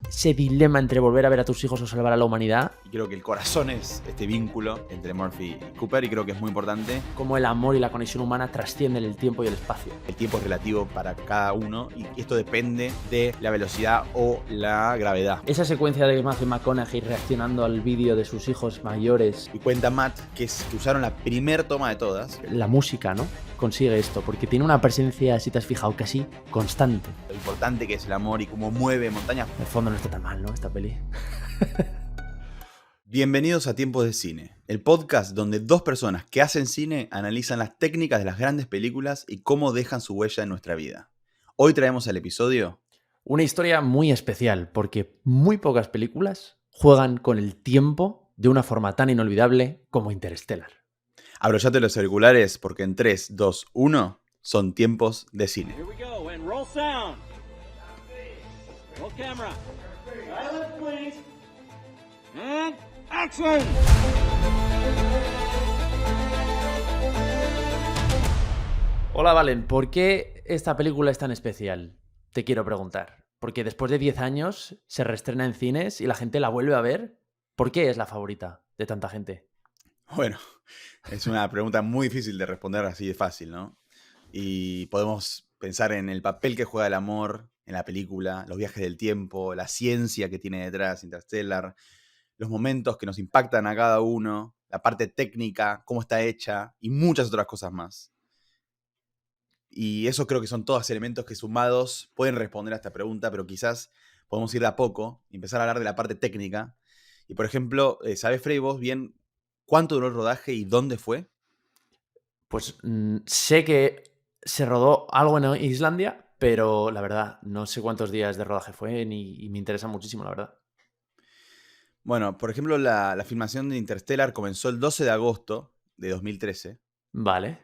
ese dilema entre volver a ver a tus hijos o salvar a la humanidad. Y creo que el corazón es este vínculo entre Murphy y Cooper, y creo que es muy importante. Cómo el amor y la conexión humana trascienden el tiempo y el espacio. El tiempo es relativo para cada uno y esto depende de la velocidad o la gravedad. Esa secuencia de Matthew McConaughey reaccionando al vídeo de sus hijos mayores. Y cuenta Matt que usaron la primer toma de todas. La música, ¿no? Consigue esto, porque tiene una presencia, si te has fijado, casi constante. Lo importante que es el amor y cómo mueve montañas. En el fondo no está tan mal, ¿no? Esta peli. Bienvenidos a Tiempos de Cine, el podcast donde dos personas que hacen cine analizan las técnicas de las grandes películas y cómo dejan su huella en nuestra vida. Hoy traemos al episodio una historia muy especial, porque muy pocas películas juegan con el tiempo de una forma tan inolvidable como Interstellar. Abrochate los auriculares porque en 3, 2, 1 son Tiempos de Cine. Here we go, and roll sound. Roll camera. Silence, please. And action! Hola, Valen, ¿por qué esta película es tan especial? Te quiero preguntar. Porque después de 10 años se reestrena en cines y la gente la vuelve a ver. ¿Por qué es la favorita de tanta gente? Bueno, es una pregunta muy difícil de responder así de fácil, ¿no? Y podemos pensar en el papel que juega el amor en la película, los viajes del tiempo, la ciencia que tiene detrás Interstellar, los momentos que nos impactan a cada uno, la parte técnica, cómo está hecha y muchas otras cosas más. Y eso creo que son todos elementos que sumados pueden responder a esta pregunta, pero quizás podemos ir de a poco y empezar a hablar de la parte técnica. Y por ejemplo, ¿sabés, Frey, vos bien cuánto duró el rodaje y dónde fue? Pues sé que se rodó algo en Islandia, pero la verdad no sé cuántos días de rodaje fue y me interesa muchísimo, la verdad. Bueno, por ejemplo, la filmación de Interstellar comenzó el 12 de agosto de 2013 Vale.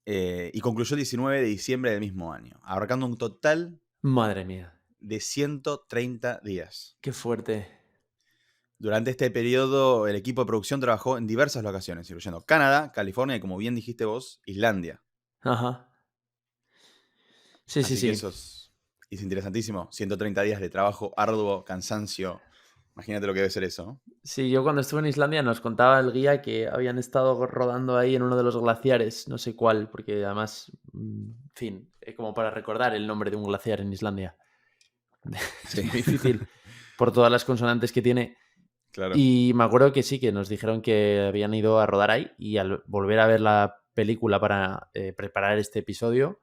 y concluyó el 19 de diciembre del mismo año, abarcando un total Madre mía, de 130 días. qué fuerte. Durante este periodo, el equipo de producción trabajó en diversas locaciones, incluyendo Canadá, California y, como bien dijiste vos, Islandia. Ajá. Sí, Así que sí. eso es interesantísimo. 130 días de trabajo arduo, cansancio. Imagínate lo que debe ser eso, ¿no? Sí, yo cuando estuve en Islandia nos contaba el guía que habían estado rodando ahí en uno de los glaciares, no sé cuál, porque además, en fin, como para recordar el nombre de un glaciar en Islandia. Sí. Es muy difícil por todas las consonantes que tiene. Claro. Y me acuerdo que sí, que nos dijeron que habían ido a rodar ahí y al volver a ver la película para preparar este episodio,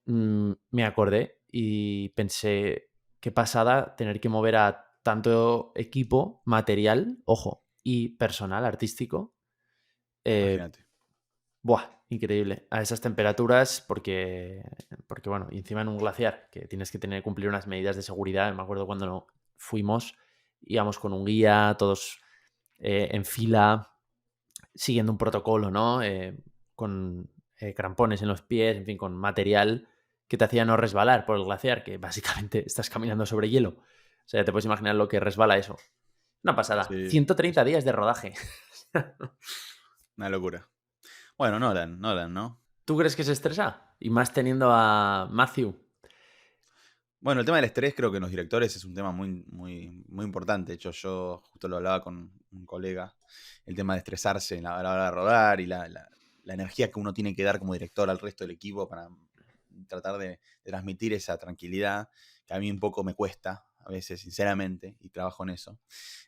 me acordé y pensé, qué pasada tener que mover a tanto equipo, material, ojo, y personal artístico. Imagínate. Buah, increíble. A esas temperaturas, porque bueno, y encima en un glaciar, que tienes que cumplir unas medidas de seguridad. Me acuerdo cuando fuimos, íbamos con un guía, todos en fila, siguiendo un protocolo, ¿no? Con crampones en los pies, en fin, con material que te hacía no resbalar por el glaciar, que básicamente estás caminando sobre hielo. O sea, te puedes imaginar lo que resbala eso. Una pasada. Sí, 130 días de rodaje. una locura. Bueno, Nolan, ¿no? ¿Tú crees que se estresa? Y más teniendo a Matthew. Bueno, el tema del estrés creo que en los directores es un tema muy, muy, muy importante. De hecho, yo justo lo hablaba con un colega, el tema de estresarse a la hora de rodar y la energía que uno tiene que dar como director al resto del equipo para tratar de transmitir esa tranquilidad, que a mí un poco me cuesta a veces, sinceramente, y trabajo en eso.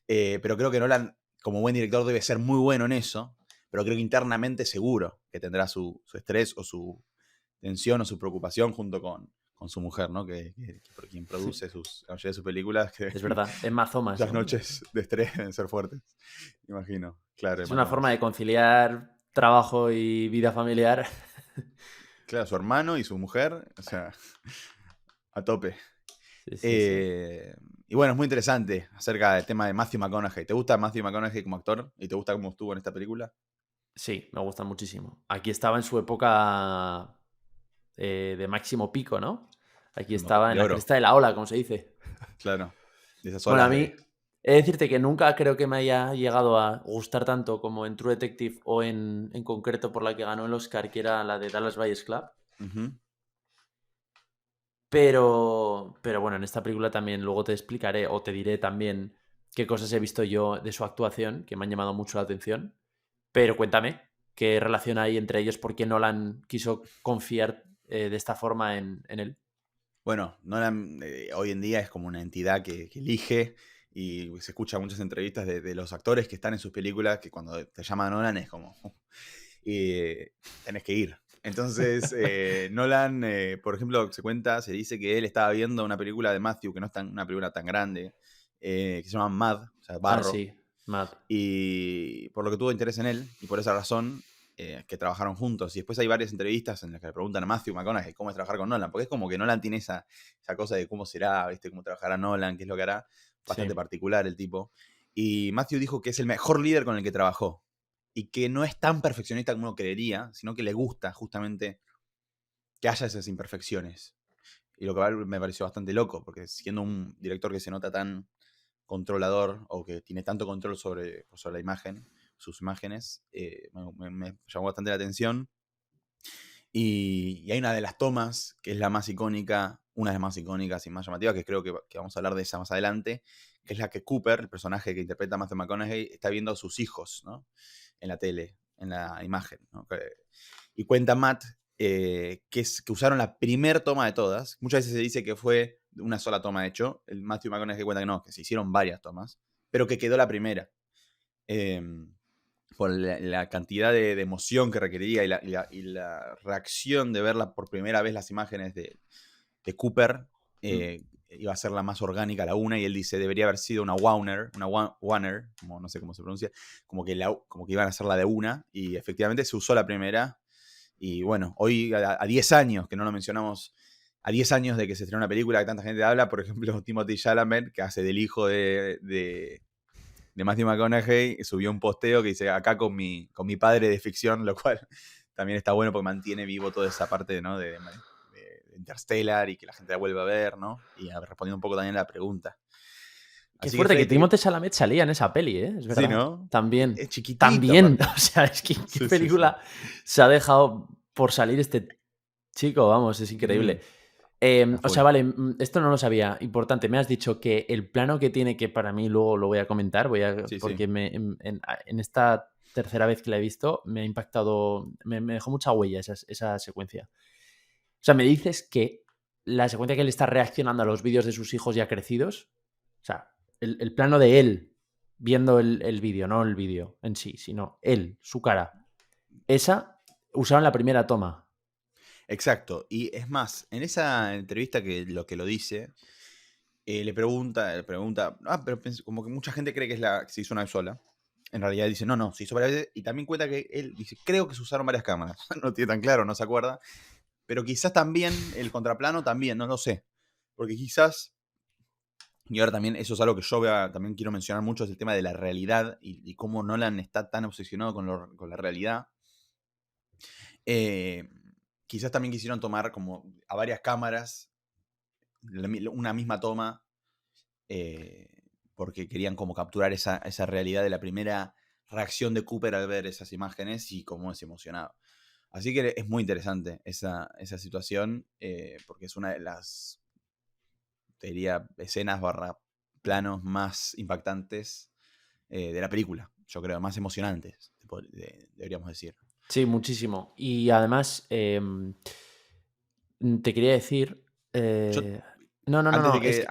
Pero creo que Nolan, como buen director, debe ser muy bueno en eso, pero creo que internamente seguro que tendrá su estrés o su tensión o su preocupación junto con su mujer, ¿no? Que por quien produce la mayoría de sus películas. Que Es verdad, Emma Thomas. las ¿no? noches de estrés deben ser fuertes, imagino. Claro, Es Emma una forma Thomas. de conciliar trabajo y vida familiar. Claro, su hermano y su mujer, o sea, a tope. Sí. Y bueno, es muy interesante acerca del tema de Matthew McConaughey. ¿Te gusta Matthew McConaughey como actor? ¿Y te gusta cómo estuvo en esta película? Sí, me gusta muchísimo. Aquí estaba en su época de máximo pico, ¿no? Aquí estaba en De la oro, cresta de la ola, como se dice. claro. De esas Bueno, a olas mí, de... he de decirte que nunca creo que me haya llegado a gustar tanto como en True Detective o en concreto por la que ganó el Oscar, que era la de Dallas Buyers Club. Ujú. Pero bueno, en esta película también luego te explicaré o te diré también qué cosas he visto yo de su actuación que me han llamado mucho la atención. Pero cuéntame, ¿qué relación hay entre ellos? ¿Por qué Nolan quiso confiar de esta forma en él? Bueno, Nolan hoy en día es como una entidad que elige y se escucha muchas entrevistas de los actores que están en sus películas que cuando te llama Nolan es como, tenés que ir. Entonces, Nolan, por ejemplo, se dice que él estaba viendo una película de Matthew, que no es una película tan grande, que se llama Mad, o sea, Ah, Barro, sí, Matt. y por lo que tuvo interés en él, y por esa razón que trabajaron juntos. Y después hay varias entrevistas en las que le preguntan a Matthew McConaughey cómo es trabajar con Nolan, porque es como que Nolan tiene esa cosa de cómo será, ¿viste? Cómo trabajará Nolan, qué es lo que hará. Bastante Sí. particular el tipo. Y Matthew dijo que es el mejor líder con el que trabajó. Y que no es tan perfeccionista como uno creería, sino que le gusta justamente que haya esas imperfecciones. Y lo que me pareció bastante loco, porque siendo un director que se nota tan controlador o que tiene tanto control sobre la imagen, sus imágenes, me llamó bastante la atención. Y hay una de las tomas que es la más icónica, una de las más icónicas y más llamativas, que creo que vamos a hablar de esa más adelante, que es la que Cooper, el personaje que interpreta Matthew McConaughey, está viendo a sus hijos, ¿no? En la tele, en la imagen, ¿no? Y cuenta Matt que usaron la primer toma de todas. Muchas veces se dice que fue una sola toma, de hecho. El Matthew McConaughey cuenta que no, que se hicieron varias tomas, pero que quedó la primera. Por la cantidad de emoción que requería y la reacción de verla por primera vez las imágenes de Cooper, iba a ser la más orgánica, la una, y él dice, debería haber sido una Warner, como no sé cómo se pronuncia, como que iban a ser la de una, y efectivamente se usó la primera. Y bueno, hoy a 10 años, que no lo mencionamos, a 10 años de que se estrenó una película que tanta gente habla, por ejemplo, Timothée Chalamet, que hace del hijo de Matthew McConaughey, subió un posteo que dice, acá con mi padre de ficción, lo cual también está bueno porque mantiene vivo toda esa parte, ¿no? de Interstellar y que la gente la vuelva a ver, ¿no? Y respondiendo un poco también a la pregunta. Qué Así que, fuerte que Fede, Timothée Chalamet salía en esa peli, ¿eh? Es sí, verdad. ¿no? También. Es chiquitito, También. aparte. O sea, es que qué Sí, sí, sí. película se ha dejado por salir este chico, vamos, es increíble. A O full. sea, vale, esto no lo sabía. Importante, me has dicho que el plano que tiene, que para mí luego lo voy a comentar, Sí, porque sí. en esta tercera vez que la he visto me ha impactado, me dejó mucha huella esa secuencia. O sea, me dices que la secuencia que él está reaccionando a los vídeos de sus hijos ya crecidos, o sea, el plano de él viendo el vídeo, no el vídeo en sí, sino él, su cara, esa usaron la primera toma. Exacto. Y es más, en esa entrevista que lo dice, le pregunta, pero como que mucha gente cree que que se hizo una vez sola. En realidad dice, no, se hizo varias veces. Y también cuenta que él dice, creo que se usaron varias cámaras. No tiene tan claro, no se acuerda. Pero quizás también el contraplano también, no lo sé. Porque quizás, y ahora también eso es algo que yo también quiero mencionar mucho, es el tema de la realidad y cómo Nolan está tan obsesionado con la realidad. Quizás también quisieron tomar como a varias cámaras una misma toma, porque querían como capturar esa realidad de la primera reacción de Cooper al ver esas imágenes y cómo es emocionado. Así que es muy interesante esa situación, porque es una de las, te diría, escenas / planos más impactantes de la película, yo creo, más emocionantes, deberíamos decir. Sí, muchísimo. Y además, te quería decir. Yo, No, no, no, antes de no. que,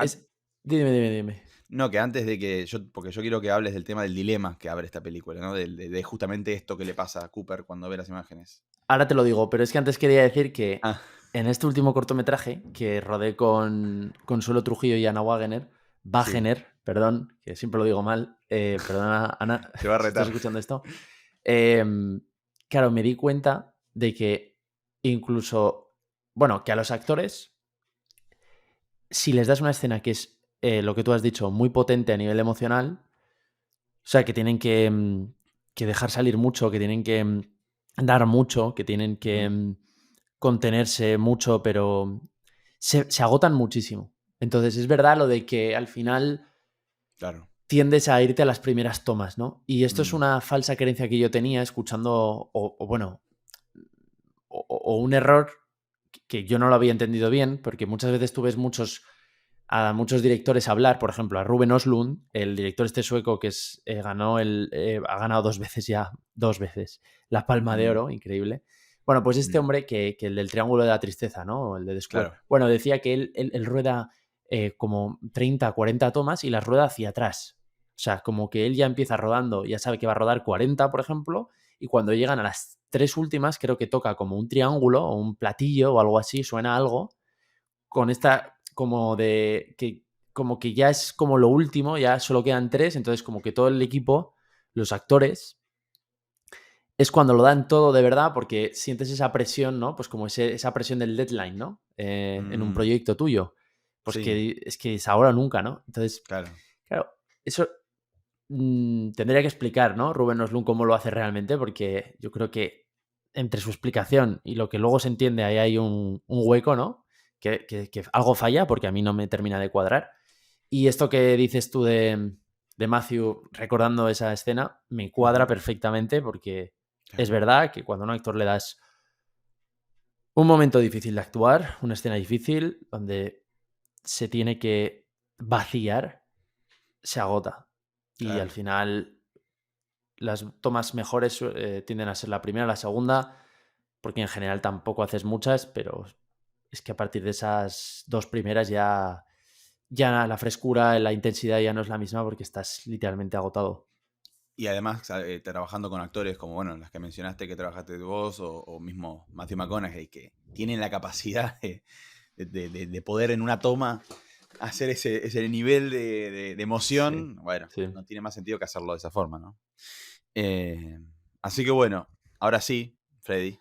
Dime. no, que antes de que porque yo quiero que hables del tema del dilema que abre esta película, ¿no? De justamente esto que le pasa a Cooper cuando ve las imágenes. Ahora te lo digo, pero es que antes quería decir que Ah, en este último cortometraje que rodé con Consuelo Trujillo y Ana sí, Wagener, perdón, que siempre lo digo mal, perdona, Ana, te va a si estás retar. escuchando esto. Claro, me di cuenta de que incluso, bueno, que a los actores, si les das una escena que es lo que tú has dicho, muy potente a nivel emocional, o sea, que tienen que dejar salir mucho, que tienen que dar mucho, que tienen que Ujú, contenerse mucho, pero se agotan muchísimo. Entonces, es verdad lo de que al final claro. tiendes a irte a las primeras tomas, ¿no? Y esto es Mm, una falsa creencia que yo tenía escuchando, o bueno, o un error que yo no lo había entendido bien, porque muchas veces tú ves a muchos directores hablar, por ejemplo, a Ruben Östlund, el director este sueco que ha ganado 2 veces ya, 2 veces, la Palma de Mm, Oro, increíble. Bueno, pues este mm, hombre que el del Triángulo de la Tristeza, ¿no? El de The Square. claro. Bueno, decía que él rueda como 30, 40 tomas y las rueda hacia atrás. O sea, como que él ya empieza rodando, ya sabe que va a rodar 40, por ejemplo, y cuando llegan a las 3 últimas, creo que toca como un triángulo o un platillo o algo así, suena algo, con esta como que ya es como lo último, ya solo quedan 3, entonces como que todo el equipo, los actores, es cuando lo dan todo de verdad porque sientes esa presión, ¿no? Pues como esa presión del deadline, ¿no? En un Mm, proyecto tuyo. Pues sí, que es ahora o nunca, ¿no? Entonces, claro. claro, eso tendría que explicar, ¿no? Rubén Östlund cómo lo hace realmente, porque yo creo que entre su explicación y lo que luego se entiende, ahí hay un hueco, ¿no? Que algo falla porque a mí no me termina de cuadrar. Y esto que dices tú de Matthew recordando esa escena, me cuadra Ujú, perfectamente porque es claro. verdad que cuando a un actor le das un momento difícil de actuar, una escena difícil, donde se tiene que vaciar, se agota. Y al Claro. final las tomas mejores tienden a ser la primera, la segunda, porque en general tampoco haces muchas, pero es que a partir de esas 2 primeras ya la frescura, la intensidad ya no es la misma porque estás literalmente agotado. Y además, trabajando con actores como, bueno, las que mencionaste que trabajaste vos, o mismo Matthew McConaughey, que tienen la capacidad de poder en una toma hacer ese nivel de Sí, emoción, bueno, sí. no tiene más sentido que hacerlo de esa forma, ¿no? Eh, Así que bueno, ahora sí, Freddy,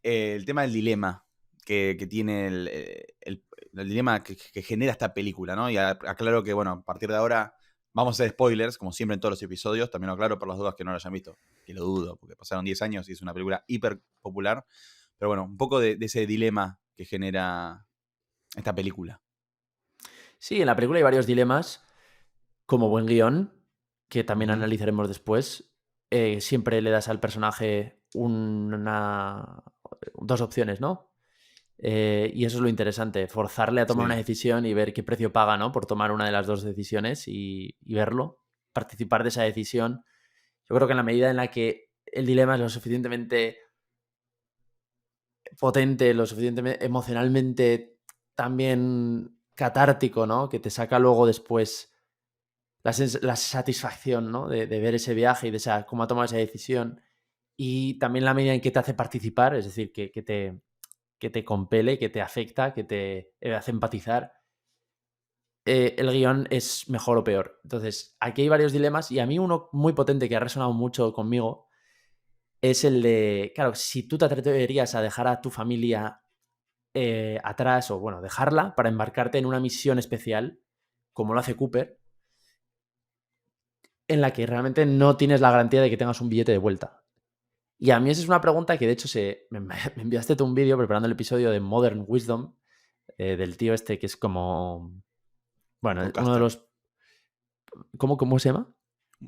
el tema del dilema que tiene el dilema que genera esta película, ¿no? Y aclaro que, bueno, a partir de ahora vamos a hacer spoilers, como siempre en todos los episodios, también lo aclaro por las dudas que no lo hayan visto, que lo dudo, porque pasaron 10 años y es una película hiper popular, pero bueno, un poco de ese dilema que genera esta película. Sí, en la película hay varios dilemas, como buen guión, que también Ujú. analizaremos después. Siempre le das al personaje dos opciones, ¿no? Y eso es lo interesante, forzarle a tomar una Sí, decisión y ver qué precio paga, ¿no? Por tomar una de las dos decisiones y verlo, participar de esa decisión. Yo creo que en la medida en la que el dilema es lo suficientemente potente, lo suficientemente emocionalmente también catártico, ¿no? Que te saca luego después la satisfacción, ¿no? De ver ese viaje y de cómo ha tomado esa decisión. Y también la medida en que te hace participar, es decir, que te compele, que te afecta, que te hace empatizar, el guión es mejor o peor. Entonces, aquí hay varios dilemas y a mí uno muy potente que ha resonado mucho conmigo es el de, claro, si tú te atreverías a dejar a tu familia atrás o, bueno, dejarla para embarcarte en una misión especial, como lo hace Cooper, en la que realmente no tienes la garantía de que tengas un billete de vuelta. Y a mí esa es una pregunta que de hecho me enviaste tú un vídeo preparando el episodio de Modern Wisdom, del tío este que es como, un bueno, uno de podcaster. los... ¿Cómo se llama?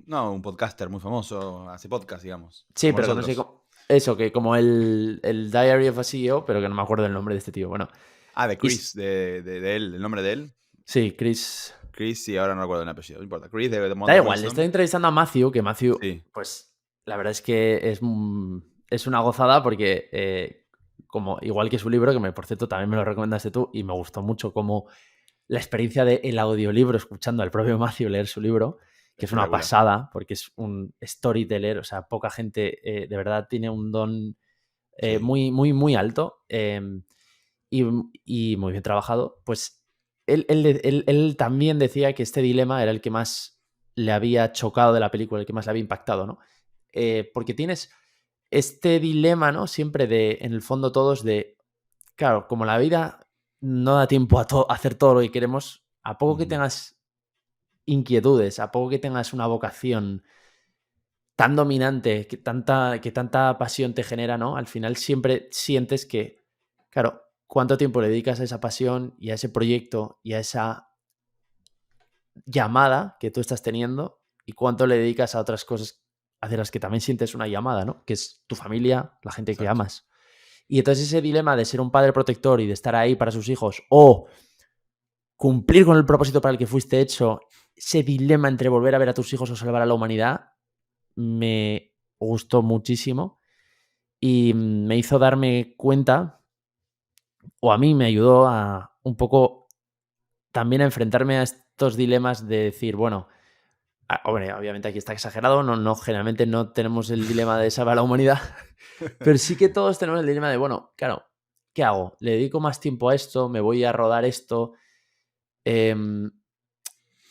No, un podcaster muy famoso, hace podcast, digamos, Sí, como pero que no sé nosotros. cómo... Eso, que como el Diary of a CEO, pero que no me acuerdo el nombre de este tío. Bueno, Ah, de y Chris, de él, el nombre de él. sí, Chris... Chris, sí, ahora no recuerdo el apellido, no importa. Chris de Da Modern igual, le estoy Wisdom. entrevistando a Matthew, que Matthew, Sí, pues la verdad es que es una gozada porque, como igual que su libro, que por cierto también me lo recomendaste tú, y me gustó mucho como la experiencia del audiolibro, escuchando al propio Matthew leer su libro, que es una espectacular. pasada, porque es un storyteller, o sea, poca gente de verdad tiene un don Sí, muy, muy, muy alto y, y muy bien trabajado. Pues él también decía que este dilema era el que más le había chocado de la película, el que más le había impactado, ¿no? Porque tienes este dilema, ¿no? Siempre en el fondo todos claro, como la vida no da tiempo a hacer todo lo que queremos, a poco que ujú, tengas inquietudes, a poco que tengas una vocación tan dominante, que tanta pasión te genera, ¿no? Al final siempre sientes que, claro, cuánto tiempo le dedicas a esa pasión y a ese proyecto y a esa llamada que tú estás teniendo y cuánto le dedicas a otras cosas hacia las que también sientes una llamada, ¿no? Que es tu familia, la gente que exacto. amas. Y entonces ese dilema de ser un padre protector y de estar ahí para sus hijos o cumplir con el propósito para el que fuiste hecho, ese dilema entre volver a ver a tus hijos o salvar a la humanidad, me gustó muchísimo y me hizo darme cuenta, o a mí me ayudó a un poco también a enfrentarme a estos dilemas de decir, bueno, hombre, obviamente aquí está exagerado, generalmente no tenemos el dilema de salvar a la humanidad, pero sí que todos tenemos el dilema de, bueno, claro, ¿qué hago? ¿Le dedico más tiempo a esto? ¿Me voy a rodar esto?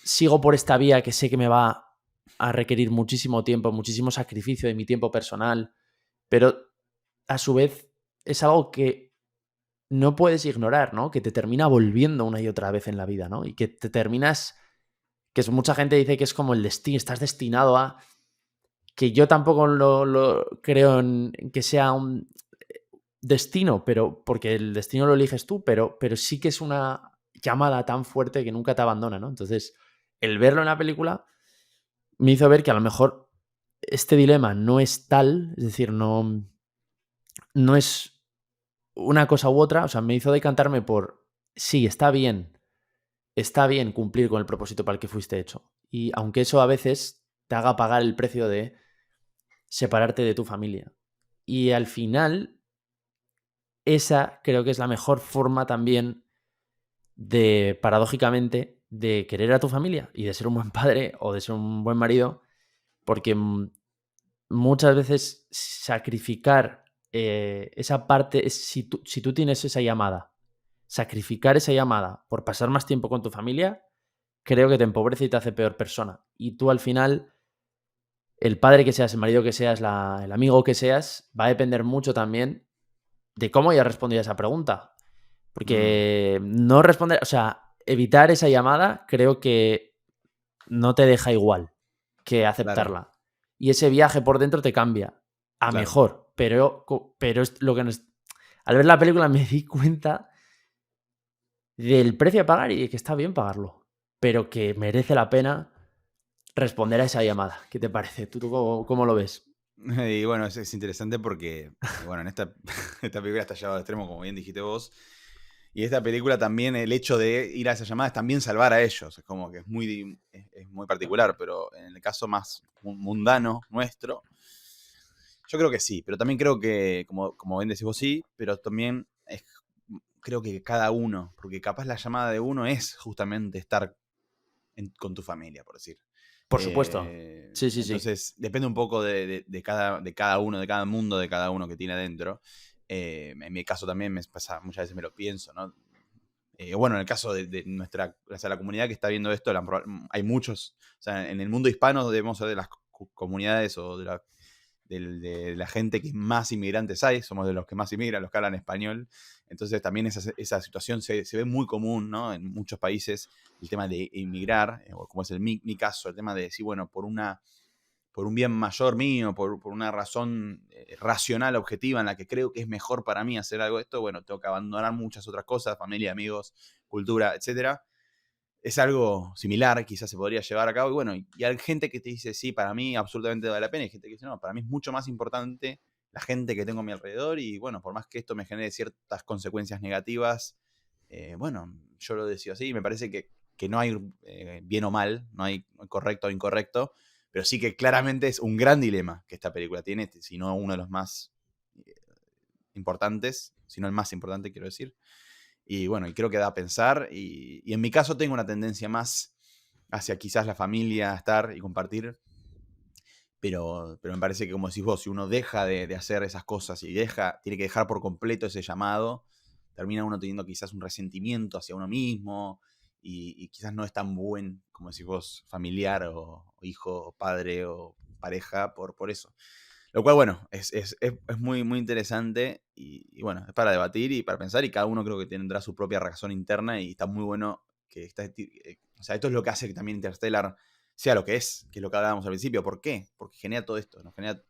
¿Sigo por esta vía que sé que me va a requerir muchísimo tiempo, muchísimo sacrificio de mi tiempo personal, pero a su vez es algo que no puedes ignorar, ¿no? Que te termina volviendo una y otra vez en la vida, ¿no? Y que te terminas, mucha gente dice que es como el destino, estás destinado a, que yo tampoco lo creo en que sea un destino, pero porque el destino lo eliges tú, pero sí que es una llamada tan fuerte que nunca te abandona, ¿no? Entonces, el verlo en la película me hizo ver que a lo mejor este dilema no es tal, es decir, no es una cosa u otra, o sea, me hizo decantarme por, sí, está bien cumplir con el propósito para el que fuiste hecho. Y aunque eso a veces te haga pagar el precio de separarte de tu familia. Y al final, esa creo que es la mejor forma también de, paradójicamente, de querer a tu familia y de ser un buen padre o de ser un buen marido, porque muchas veces sacrificar esa parte, si tú tienes esa llamada, sacrificar esa llamada por pasar más tiempo con tu familia, creo que te empobrece y te hace peor persona. Y tú al final, el padre que seas, el marido que seas, el amigo que seas, va a depender mucho también de cómo hayas respondido a esa pregunta. Porque no responder, o sea, evitar esa llamada creo que no te deja igual que aceptarla. Claro. Y ese viaje por dentro te cambia a Claro. mejor. Pero es lo que al ver la película me di cuenta del precio a pagar y de que está bien pagarlo. Pero que merece la pena responder a esa llamada. ¿Qué te parece? ¿Tú cómo lo ves? Y bueno, es interesante porque, bueno, en esta película está llevado al extremo, como bien dijiste vos. Y esta película también, el hecho de ir a esas llamadas, es también salvar a ellos. Es como que es muy particular, pero en el caso más mundano nuestro, yo creo que sí. Pero también creo que, como bien decís vos, sí, pero también creo que cada uno, porque capaz la llamada de uno es justamente estar con tu familia, por decir. Por supuesto. Sí. Entonces, depende un poco de cada uno, de cada mundo, de cada uno que tiene adentro. En mi caso también me pasa, muchas veces me lo pienso, ¿no? Bueno, en el caso de nuestra, o sea, la comunidad que está viendo esto, hay muchos, o sea, en el mundo hispano debemos ser de las comunidades o de la gente que más inmigrantes hay, somos de los que más inmigran, los que hablan español. Entonces también esa situación se ve muy común, ¿no? En muchos países, el tema de inmigrar, o como es mi caso, el tema de decir, bueno, por un bien mayor mío, por una razón racional, objetiva, en la que creo que es mejor para mí hacer algo de esto, bueno, tengo que abandonar muchas otras cosas, familia, amigos, cultura, etcétera. Es algo similar, quizás se podría llevar a cabo. Y bueno, y hay gente que te dice, sí, para mí absolutamente vale la pena. Y gente que dice, no, para mí es mucho más importante la gente que tengo a mi alrededor. Y bueno, por más que esto me genere ciertas consecuencias negativas, bueno, yo lo decido así. Y me parece que no hay bien o mal, no hay correcto o incorrecto. Pero sí que claramente es un gran dilema que esta película tiene, si no uno de los más importantes, si no el más importante, quiero decir. Y bueno, y creo que da a pensar. Y en mi caso tengo una tendencia más hacia quizás la familia, estar y compartir. Pero me parece que, como decís vos, si uno deja de hacer esas cosas y tiene que dejar por completo ese llamado, termina uno teniendo quizás un resentimiento hacia uno mismo. Y quizás no es tan buen, como decís vos, familiar o hijo, o padre o pareja por eso. Lo cual, bueno, es muy, muy interesante y bueno, es para debatir y para pensar y cada uno creo que tendrá su propia razón interna y está muy bueno que o sea, esto es lo que hace que también Interstellar sea lo que es lo que hablábamos al principio. ¿Por qué? Porque genera todo esto, nos genera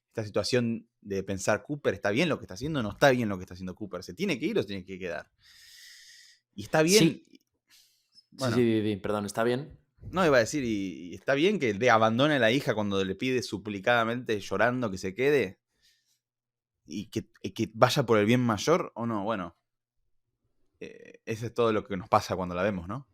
esta situación de pensar, Cooper, ¿está bien lo que está haciendo? ¿No está bien lo que está haciendo Cooper? ¿Se tiene que ir o se tiene que quedar? Y está bien. Sí. Bueno, Sí, perdón, ¿está bien? no, iba a decir, y está bien que abandone a la hija cuando le pide suplicadamente, llorando, que se quede. que vaya por el bien mayor o no. Bueno, eso es todo lo que nos pasa cuando la vemos, ¿no?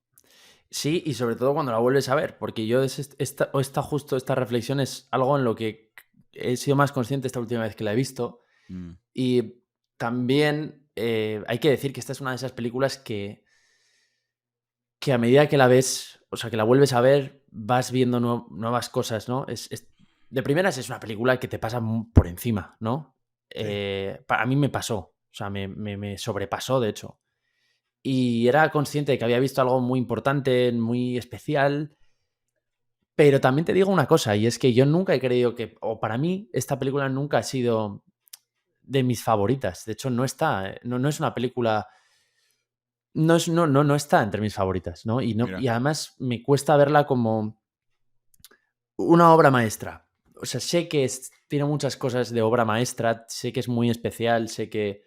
Sí, y sobre todo cuando la vuelves a ver, porque yo esta reflexión es algo en lo que he sido más consciente esta última vez que la he visto. Mm, Y también hay que decir que esta es una de esas películas que a medida que la ves, o sea, que la vuelves a ver, vas viendo nuevas cosas, ¿no? De primeras es una película que te pasa por encima, ¿no? A mí me pasó, o sea, me sobrepasó, de hecho. Y era consciente de que había visto algo muy importante, muy especial. Pero también te digo una cosa, y es que yo nunca he creído que, o para mí, esta película nunca ha sido de mis favoritas. De hecho, no está, no es una película, no está entre mis favoritas, ¿no? mira. Y además me cuesta verla como una obra maestra. O sea, sé que tiene muchas cosas de obra maestra, sé que es muy especial, sé que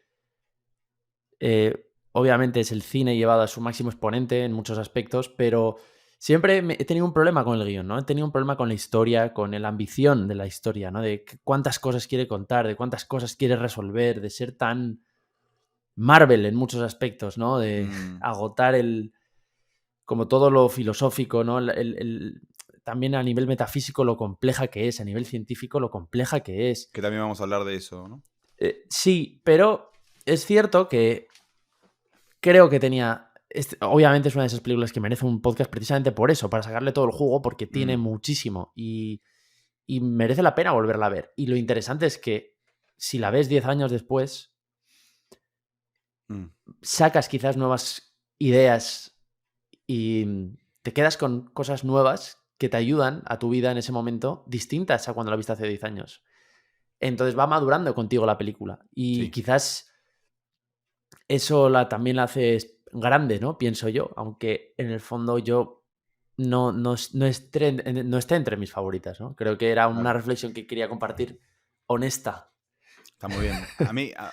obviamente es el cine llevado a su máximo exponente en muchos aspectos, pero siempre he tenido un problema con el guión, ¿no? He tenido un problema con la historia, con la ambición de la historia, ¿no? De cuántas cosas quiere contar, de cuántas cosas quiere resolver, de ser tan Marvel en muchos aspectos, ¿no? De agotar como todo lo filosófico, ¿no? También a nivel metafísico lo compleja que es, a nivel científico lo compleja que es. Que también vamos a hablar de eso, ¿no? Sí, pero es cierto que creo que tenía... obviamente es una de esas películas que merece un podcast precisamente por eso, para sacarle todo el jugo, porque tiene muchísimo y merece la pena volverla a ver. Y lo interesante es que si la ves 10 años después, sacas quizás nuevas ideas y te quedas con cosas nuevas que te ayudan a tu vida en ese momento, distintas a cuando la viste hace 10 años. Entonces va madurando contigo la película. Y Sí. quizás eso también la hace grande, ¿no? Pienso yo, aunque en el fondo yo no esté entre mis favoritas, ¿no? Creo que era una Claro. reflexión que quería compartir honesta. Está muy bien.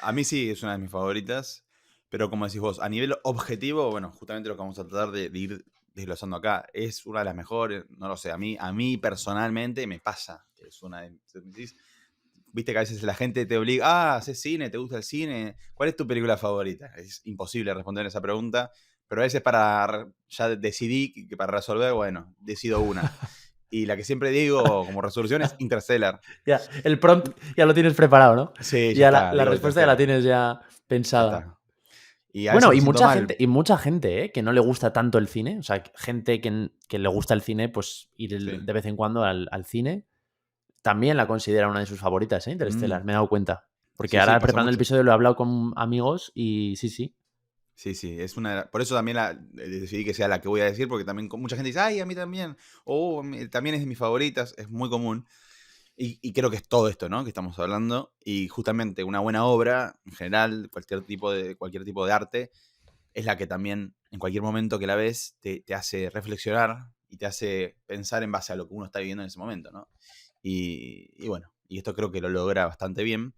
A mí sí es una de mis favoritas, pero como decís vos, a nivel objetivo, bueno, justamente lo que vamos a tratar de ir desglosando acá, es una de las mejores, no lo sé, a mí personalmente me pasa, es una de, viste que a veces la gente te obliga, haces cine, te gusta el cine, ¿cuál es tu película favorita? Es imposible responder esa pregunta, pero a veces ya decidí que para resolver, bueno, decido una. Y la que siempre digo como resolución es Interstellar. Ya, el prompt ya lo tienes preparado, ¿no? Sí, ya Ya está. la digo respuesta ya la Interstellar. tienes ya Ya pensada. está. Y a Bueno, veces me siento mal. y mucha gente que no le gusta tanto el cine, o sea, gente que le gusta el cine, pues ir Sí. de vez en cuando al cine, también la considera una de sus favoritas, Interstellar, me he dado cuenta. Porque Sí, sí, ahora pasa preparando el mucho. episodio lo he hablado con amigos y sí. Sí, sí, es por eso también decidí que sea la que voy a decir, porque también mucha gente dice, ay, a mí también, o también es de mis favoritas, es muy común. Y creo que es todo esto, ¿no? Que estamos hablando. Y justamente una buena obra, en general, cualquier tipo de arte, es la que también, en cualquier momento que la ves, te hace reflexionar y te hace pensar en base a lo que uno está viviendo en ese momento, ¿no? Y bueno, y esto creo que lo logra bastante bien.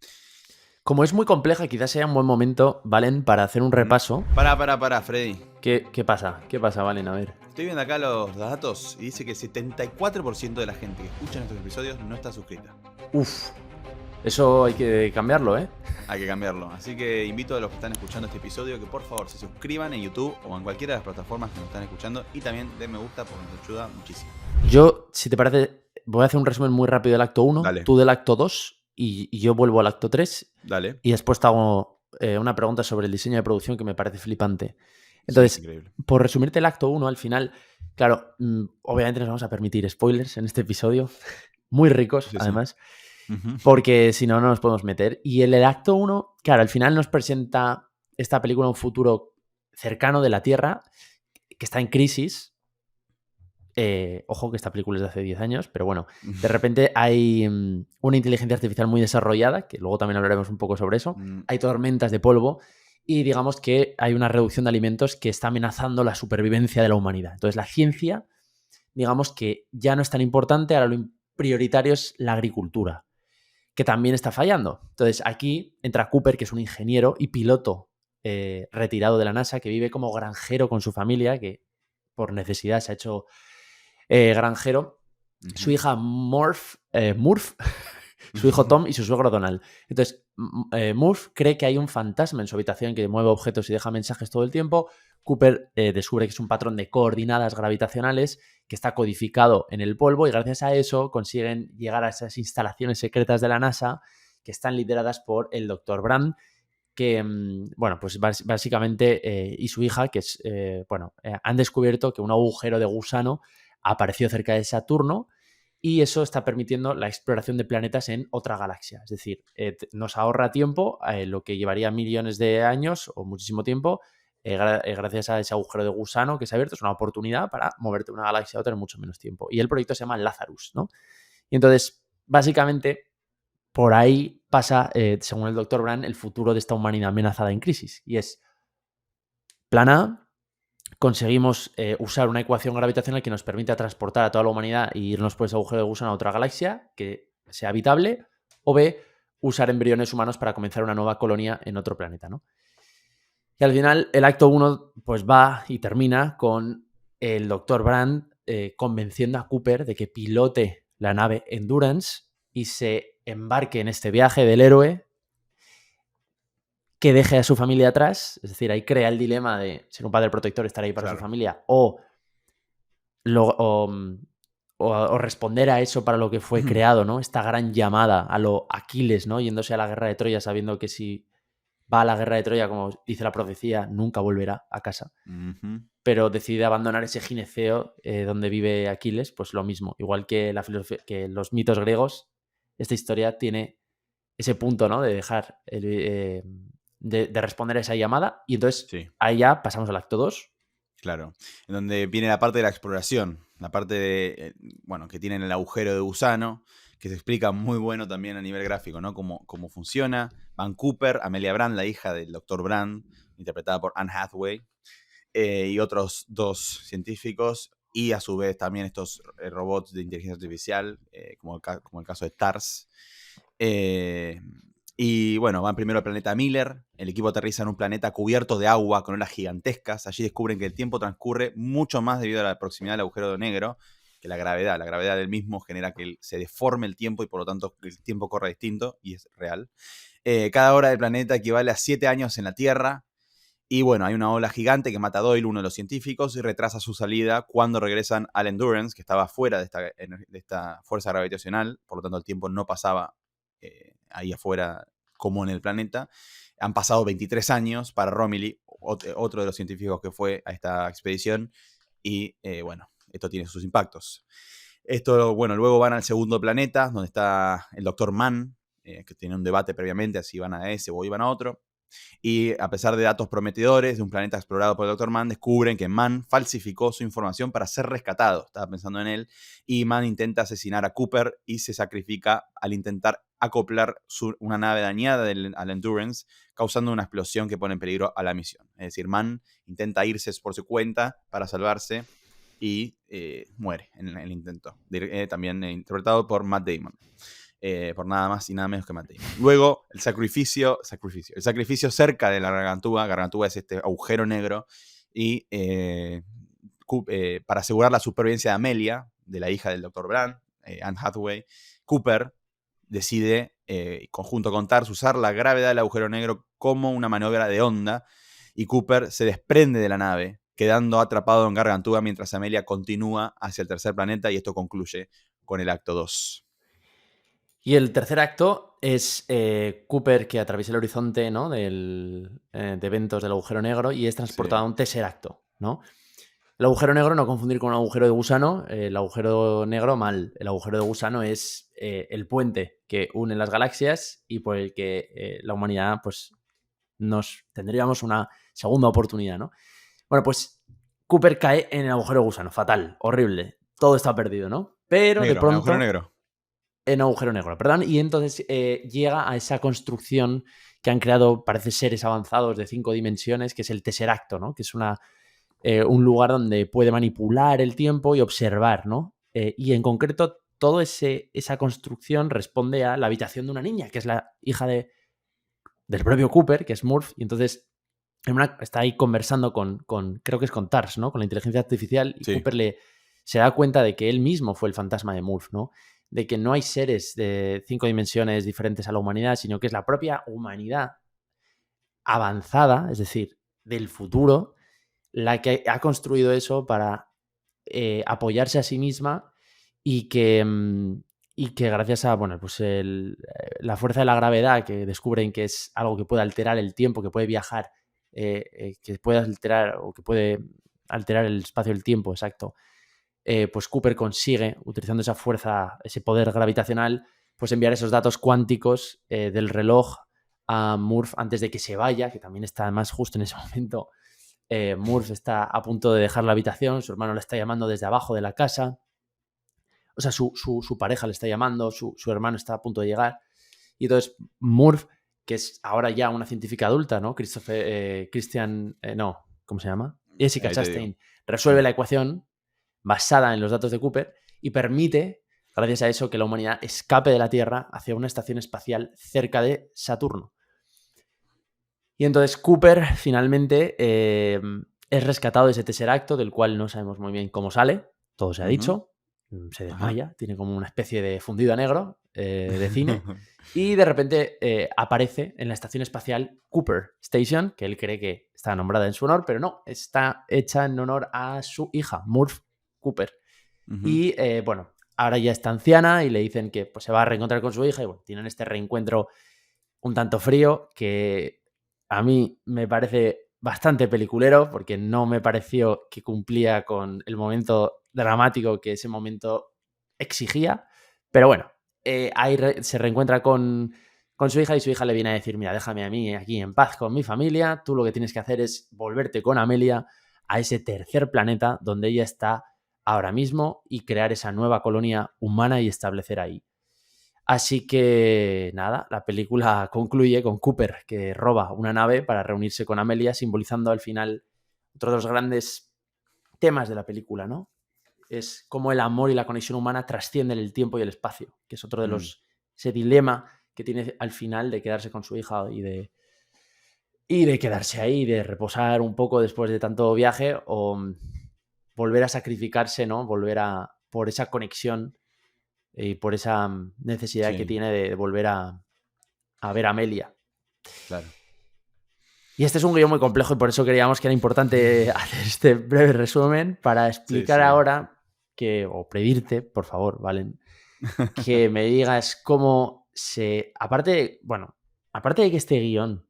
Como es muy compleja, quizás sea un buen momento, Valen, para hacer un repaso. Pará, Freddy. ¿Qué pasa? ¿Qué pasa, Valen? A ver. Estoy viendo acá los datos y dice que el 74% de la gente que escucha estos episodios no está suscrita. Uf, eso hay que cambiarlo, ¿eh? Hay que cambiarlo. Así que invito a los que están escuchando este episodio que por favor se suscriban en YouTube o en cualquiera de las plataformas que nos están escuchando y también den me gusta porque nos ayuda muchísimo. Yo, si te parece, voy a hacer un resumen muy rápido del acto 1, Dale. tú del acto 2 y yo vuelvo al acto 3 Dale. y después te hago una pregunta sobre el diseño de producción que me parece flipante. Entonces, Sí, increíble. por resumirte el acto 1, al final, claro, obviamente nos vamos a permitir spoilers en este episodio, muy ricos Sí, sí. además, porque si no, no nos podemos meter. Y el acto 1, claro, al final nos presenta esta película un futuro cercano de la Tierra que está en crisis. Ojo que esta película es de hace 10 años, pero bueno, de repente hay una inteligencia artificial muy desarrollada, que luego también hablaremos un poco sobre eso, hay tormentas de polvo y digamos que hay una reducción de alimentos que está amenazando la supervivencia de la humanidad. Entonces la ciencia, digamos que ya no es tan importante, ahora lo prioritario es la agricultura, que también está fallando. Entonces aquí entra Cooper, que es un ingeniero y piloto retirado de la NASA, que vive como granjero con su familia, que por necesidad se ha hecho granjero. Su hija Murph su hijo Tom y su suegro Donald. Entonces, Murph cree que hay un fantasma en su habitación que mueve objetos y deja mensajes todo el tiempo. Cooper descubre que es un patrón de coordenadas gravitacionales que está codificado en el polvo y gracias a eso consiguen llegar a esas instalaciones secretas de la NASA que están lideradas por el Dr. Brand, que, bueno, pues básicamente, y su hija, que es, han descubierto que un agujero de gusano apareció cerca de Saturno y eso está permitiendo la exploración de planetas en otra galaxia. Es decir, nos ahorra tiempo, lo que llevaría millones de años o muchísimo tiempo, gracias a ese agujero de gusano que se ha abierto. Es una oportunidad para moverte de una galaxia a otra en mucho menos tiempo. Y el proyecto se llama Lazarus, ¿no? Y entonces, básicamente, por ahí pasa, según el Dr. Brand, el futuro de esta humanidad amenazada en crisis. Y es, plan A, conseguimos usar una ecuación gravitacional que nos permita transportar a toda la humanidad e irnos por ese agujero de gusano a otra galaxia que sea habitable. O B, usar embriones humanos para comenzar una nueva colonia en otro planeta, ¿no? Y al final, el acto 1 pues va y termina con el Dr. Brand convenciendo a Cooper de que pilote la nave Endurance y se embarque en este viaje del héroe, que deje a su familia atrás. Es decir, ahí crea el dilema de ser un padre protector, estar ahí para su familia, o responder a eso para lo que fue creado, ¿no? Esta gran llamada a lo Aquiles, ¿no? Yéndose a la guerra de Troya sabiendo que si va a la guerra de Troya, como dice la profecía, nunca volverá a casa. Pero decide abandonar ese gineceo donde vive Aquiles, pues lo mismo. Igual que que los mitos griegos, esta historia tiene ese punto, ¿no? De dejar, de responder a esa llamada. Y entonces ahí ya pasamos al acto 2. Claro, en donde viene la parte de la exploración, la parte de, que tienen el agujero de gusano, que se explica muy bueno también a nivel gráfico, ¿no? Cómo funciona. Van Cooper, Amelia Brand, la hija del Dr. Brand, interpretada por Anne Hathaway, y otros 2 científicos, y a su vez también estos robots de inteligencia artificial, como el caso de TARS. Y bueno, van primero al planeta Miller. El equipo aterriza en un planeta cubierto de agua con olas gigantescas. Allí descubren que el tiempo transcurre mucho más debido a la proximidad del agujero negro que la gravedad. La gravedad del mismo genera que se deforme el tiempo y por lo tanto el tiempo corre distinto, y es real. Cada hora del planeta equivale a 7 años en la Tierra. Y bueno, hay una ola gigante que mata a Doyle, uno de los científicos, y retrasa su salida cuando regresan al Endurance, que estaba fuera de esta fuerza gravitacional. Por lo tanto, el tiempo no pasaba ahí afuera como en el planeta. Han pasado 23 años para Romilly, otro de los científicos que fue a esta expedición, y esto tiene sus impactos. Luego van al segundo planeta, donde está el Dr. Mann, que tiene un debate previamente, si iban a ese o iban a otro. Y a pesar de datos prometedores de un planeta explorado por el Dr. Mann, descubren que Mann falsificó su información para ser rescatado. Estaba pensando en él. Y Mann intenta asesinar a Cooper y se sacrifica al intentar acoplar una nave dañada al Endurance, causando una explosión que pone en peligro a la misión. Es decir, Mann intenta irse por su cuenta para salvarse y muere en el intento. También interpretado por Matt Damon. Por nada más y nada menos que Matt Damon. Luego, el sacrificio cerca de la Gargantúa. Gargantúa es este agujero negro. Y para asegurar la supervivencia de Amelia, de la hija del Dr. Brand, Anne Hathaway, Cooper decide, conjunto con TARS, usar la gravedad del agujero negro como una maniobra de onda. Y Cooper se desprende de la nave, quedando atrapado en Gargantúa mientras Amelia continúa hacia el tercer planeta. Y esto concluye con el acto 2. Y el tercer acto es Cooper que atraviesa el horizonte, ¿no? de eventos del agujero negro y es transportado a un tesseracto, ¿no? El agujero negro, no confundir con un agujero de gusano. El agujero negro, mal. El agujero de gusano es el puente que une las galaxias y por el que la humanidad, pues, tendríamos una segunda oportunidad, ¿no? Bueno, pues Cooper cae en el agujero de gusano. Fatal, horrible. Todo está perdido, ¿no? Pero de pronto... agujero negro. En agujero negro, perdón. Y entonces llega a esa construcción que han creado, parece seres avanzados de 5 dimensiones, que es el tesseracto, ¿no? Que es un lugar donde puede manipular el tiempo y observar, ¿no? Y en concreto, toda esa construcción responde a la habitación de una niña, que es la hija del propio Cooper, que es Murph. Y entonces está ahí conversando creo que es con TARS, ¿no? Con la inteligencia artificial. Y Cooper se da cuenta de que él mismo fue el fantasma de Murph, ¿no? de que no hay seres de 5 dimensiones diferentes a la humanidad, sino que es la propia humanidad avanzada, es decir, del futuro, la que ha construido eso para apoyarse a sí misma y que gracias a bueno, pues la fuerza de la gravedad, que descubren que es algo que puede alterar el tiempo, que puede viajar, que puede alterar o que puede alterar el espacio y el tiempo, exacto, pues Cooper consigue, utilizando esa fuerza, ese poder gravitacional, pues enviar esos datos cuánticos del reloj a Murph antes de que se vaya, que también está además justo en ese momento. Murph está a punto de dejar la habitación, su hermano le está llamando desde abajo de la casa, o sea, su pareja le está llamando, su hermano está a punto de llegar, y entonces Murph, que es ahora ya una científica adulta, ¿no? ¿Cómo se llama? Jessica Ahí te digo. Chastain, resuelve Sí. la ecuación basada en los datos de Cooper y permite, gracias a eso, que la humanidad escape de la Tierra hacia una estación espacial cerca de Saturno. Y entonces Cooper finalmente es rescatado de ese Tesseracto, del cual no sabemos muy bien cómo sale, todo se ha Ujú. dicho, se desmaya, tiene como una especie de fundido a negro de cine, y de repente aparece en la estación espacial Cooper Station, que él cree que está nombrada en su honor, pero no, está hecha en honor a su hija, Murph Cooper. Ujú. Y bueno, ahora ya está anciana y le dicen que pues, se va a reencontrar con su hija y bueno, tienen este reencuentro un tanto frío que a mí me parece bastante peliculero porque no me pareció que cumplía con el momento dramático que ese momento exigía. Pero bueno, ahí se reencuentra con su hija y su hija le viene a decir, mira, déjame a mí aquí en paz con mi familia, tú lo que tienes que hacer es volverte con Amelia a ese tercer planeta donde ella está ahora mismo y crear esa nueva colonia humana y establecer ahí. Así que nada, la película concluye con Cooper que roba una nave para reunirse con Amelia, simbolizando al final otro de los grandes temas de la película, ¿no? Es cómo el amor y la conexión humana trascienden el tiempo y el espacio, que es otro de ese dilema que tiene al final de quedarse con su hija y de quedarse ahí, de reposar un poco después de tanto viaje o volver a sacrificarse, ¿no? Volver a por esa conexión y por esa necesidad que Sí, tiene de volver a ver a Amelia. claro. Y este es un guión muy complejo y por eso creíamos que era importante hacer este breve resumen para Sí, explicar sí. ahora o pedirte, por favor, Valen, que me digas cómo aparte de que este guión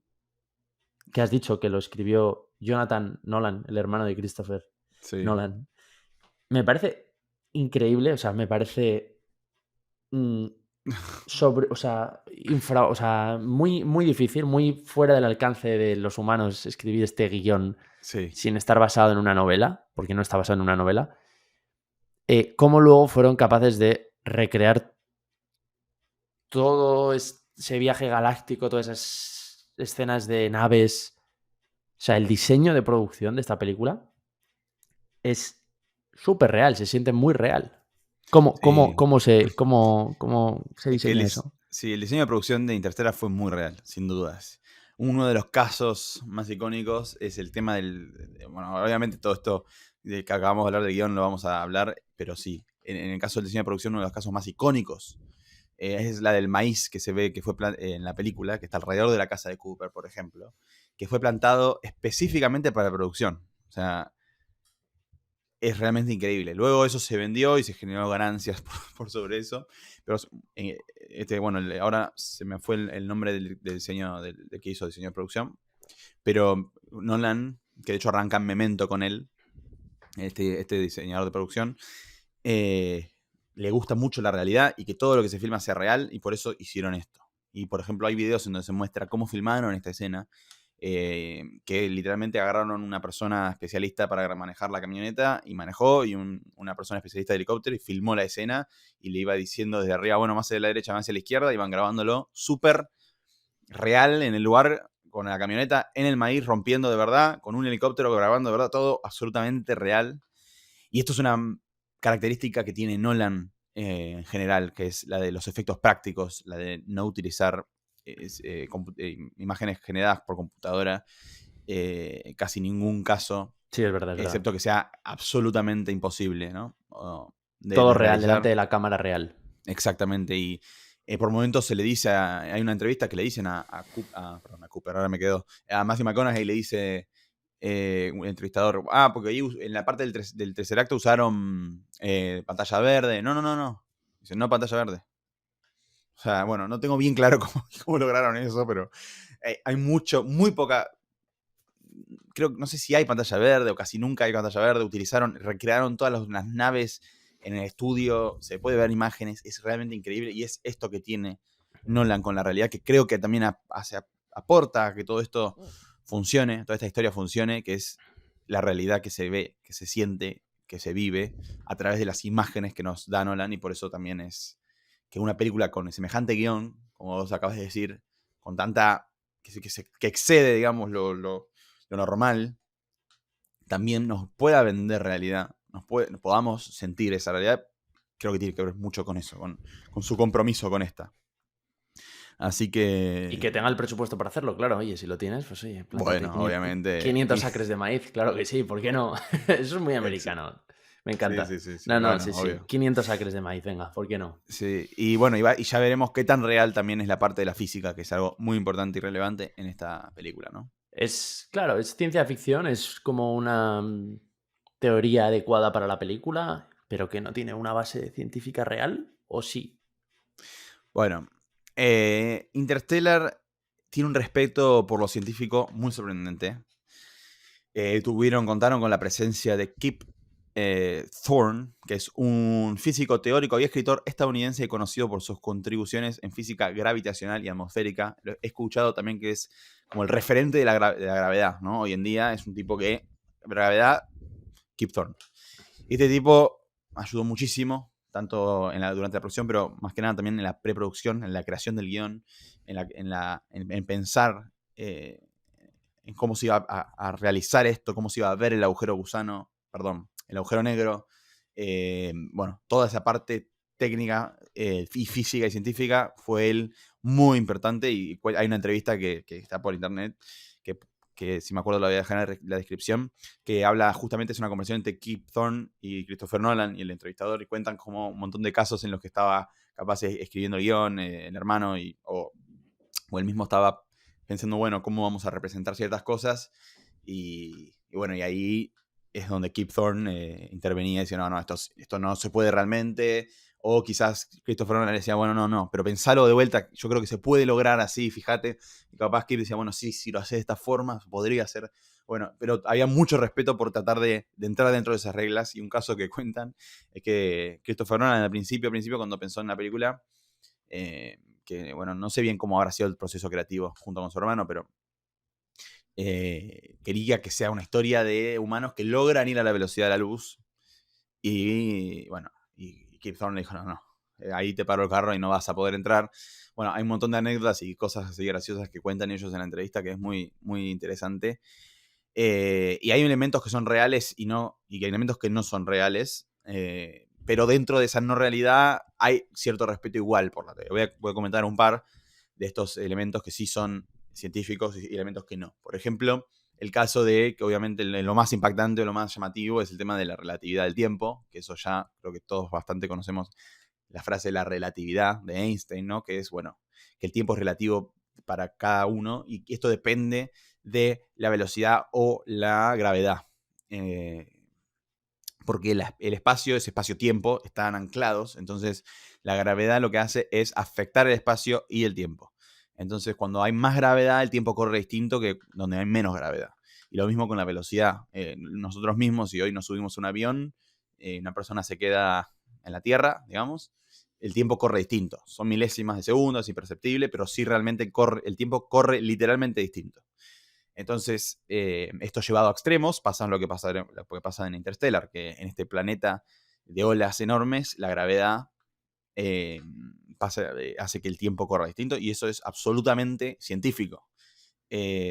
que has dicho que lo escribió Jonathan Nolan, el hermano de Christopher Sí. Nolan, me parece increíble, o sea, me parece muy, muy difícil, muy fuera del alcance de los humanos escribir este guión Sí. sin estar basado en una novela, porque no está basado en una novela. Cómo luego fueron capaces de recrear todo ese viaje galáctico, todas esas escenas de naves. O sea, el diseño de producción de esta película es súper real, se siente muy real. Sí. ¿Cómo se Es que diseña eso? sí, el diseño de producción de Interstellar fue muy real, sin dudas. Uno de los casos más icónicos es el tema bueno, obviamente todo esto de que acabamos de hablar del guión lo vamos a hablar, pero sí, en el caso del diseño de producción, uno de los casos más icónicos es la del maíz que se ve que fue en la película, que está alrededor de la casa de Cooper, por ejemplo, que fue plantado específicamente para la producción. O sea, es realmente increíble. Luego eso se vendió y se generó ganancias por sobre eso. Pero bueno, ahora se me fue el nombre del diseño, del que hizo diseño de producción. Pero Nolan, que de hecho arranca en Memento con él, este diseñador de producción, le gusta mucho la realidad y que todo lo que se filma sea real, y por eso hicieron esto. Y por ejemplo hay videos en donde se muestra cómo filmaron esta escena, que literalmente agarraron una persona especialista para manejar la camioneta y manejó, y una persona especialista de helicóptero y filmó la escena y le iba diciendo desde arriba, bueno, más hacia la derecha, más hacia la izquierda, y van grabándolo súper real en el lugar, con la camioneta en el maíz rompiendo de verdad, con un helicóptero grabando de verdad, todo absolutamente real. Y esto es una característica que tiene Nolan en general, que es la de los efectos prácticos, la de no utilizar imágenes generadas por computadora, casi ningún caso, Sí, es verdad, excepto que sea absolutamente imposible, ¿no? Todo real, realizar. delante de la cámara real. Exactamente, y por momentos se le dice, hay una entrevista que le dicen perdón, a Cooper, ahora me quedo, a Matthew McConaughey le dice un entrevistador, porque ahí en la parte del tercer acto usaron pantalla verde. No. Dice, no pantalla verde. O sea, bueno, no tengo bien claro cómo lograron eso, pero hay muy poca, creo, no sé si hay pantalla verde o casi nunca hay pantalla verde. Recrearon todas las naves en el estudio, se puede ver imágenes, es realmente increíble y es esto que tiene Nolan con la realidad, que creo que también aporta a que todo esto funcione, toda esta historia funcione, que es la realidad que se ve, que se siente, que se vive a través de las imágenes que nos da Nolan, y por eso también es que una película con semejante guión, como vos acabas de decir, con tanta, que excede, digamos, lo normal, también nos pueda vender realidad, nos podamos sentir esa realidad. Creo que tiene que ver mucho con eso, con su compromiso con esta. Así que... Y que tenga el presupuesto para hacerlo, claro. Oye, si lo tienes, pues oye, plántate Bueno, obviamente... 500 acres de maíz, claro que sí, ¿por qué no? Eso es muy americano. Me encanta. Sí, No, bueno, sí. obvio. 500 acres de maíz, venga, ¿por qué no? Sí, y bueno, y ya veremos qué tan real también es la parte de la física, que es algo muy importante y relevante en esta película, ¿no? Claro, es ciencia ficción, es como una teoría adecuada para la película, pero que no tiene una base científica real, ¿o sí? Bueno, Interstellar tiene un respeto por lo científico muy sorprendente. Contaron con la presencia de Kip Thorne, que es un físico teórico y escritor estadounidense conocido por sus contribuciones en física gravitacional y atmosférica. He escuchado también que es como el referente de la gravedad, ¿no? Hoy en día es un tipo que, gravedad, Kip Thorne. Y este tipo ayudó muchísimo, tanto durante la producción, pero más que nada también en la preproducción, en la creación del guión, en pensar en cómo se iba a realizar esto, cómo se iba a ver el agujero negro. Bueno, toda esa parte técnica y física y científica fue él muy importante, y hay una entrevista que está por internet, que si me acuerdo la voy a dejar en la descripción, que habla justamente, es una conversación entre Kip Thorne y Christopher Nolan y el entrevistador, y cuentan como un montón de casos en los que estaba capaz escribiendo el guión, el hermano, o él mismo estaba pensando, bueno, cómo vamos a representar ciertas cosas, y bueno, y ahí es donde Kip Thorne intervenía y decía, no, esto no se puede realmente, o quizás Christopher Nolan le decía, bueno, no, pero pensalo de vuelta, yo creo que se puede lograr así, fíjate, y capaz Kip decía, bueno, sí, si lo haces de esta forma, podría ser, bueno, pero había mucho respeto por tratar de entrar dentro de esas reglas, y un caso que cuentan es que Christopher Nolan al principio cuando pensó en la película, que bueno, no sé bien cómo habrá sido el proceso creativo junto con su hermano, pero quería que sea una historia de humanos que logran ir a la velocidad de la luz. Y bueno, y Kip Thorne le dijo, no, ahí te paro el carro y no vas a poder entrar. Bueno, hay un montón de anécdotas y cosas así graciosas que cuentan ellos en la entrevista, que es muy, muy interesante. Y hay elementos que son reales y hay elementos que no son reales. Pero dentro de esa no realidad hay cierto respeto igual por la teoría. Voy a comentar un par de estos elementos que sí son científicos y elementos que no. Por ejemplo, el caso de que obviamente lo más impactante o lo más llamativo es el tema de la relatividad del tiempo, que eso ya creo que todos bastante conocemos la frase de la relatividad de Einstein, ¿no? Que es, bueno, que el tiempo es relativo para cada uno y esto depende de la velocidad o la gravedad. Porque el espacio, ese espacio-tiempo, están anclados, entonces la gravedad lo que hace es afectar el espacio y el tiempo. Entonces, cuando hay más gravedad, el tiempo corre distinto que donde hay menos gravedad. Y lo mismo con la velocidad. Nosotros mismos, si hoy nos subimos a un avión, una persona se queda en la Tierra, digamos, el tiempo corre distinto. Son milésimas de segundo, es imperceptible, pero sí realmente el tiempo corre literalmente distinto. Entonces, esto llevado a extremos, pasa lo que pasa en Interstellar, que en este planeta de olas enormes, la gravedad hace que el tiempo corra distinto, y eso es absolutamente científico.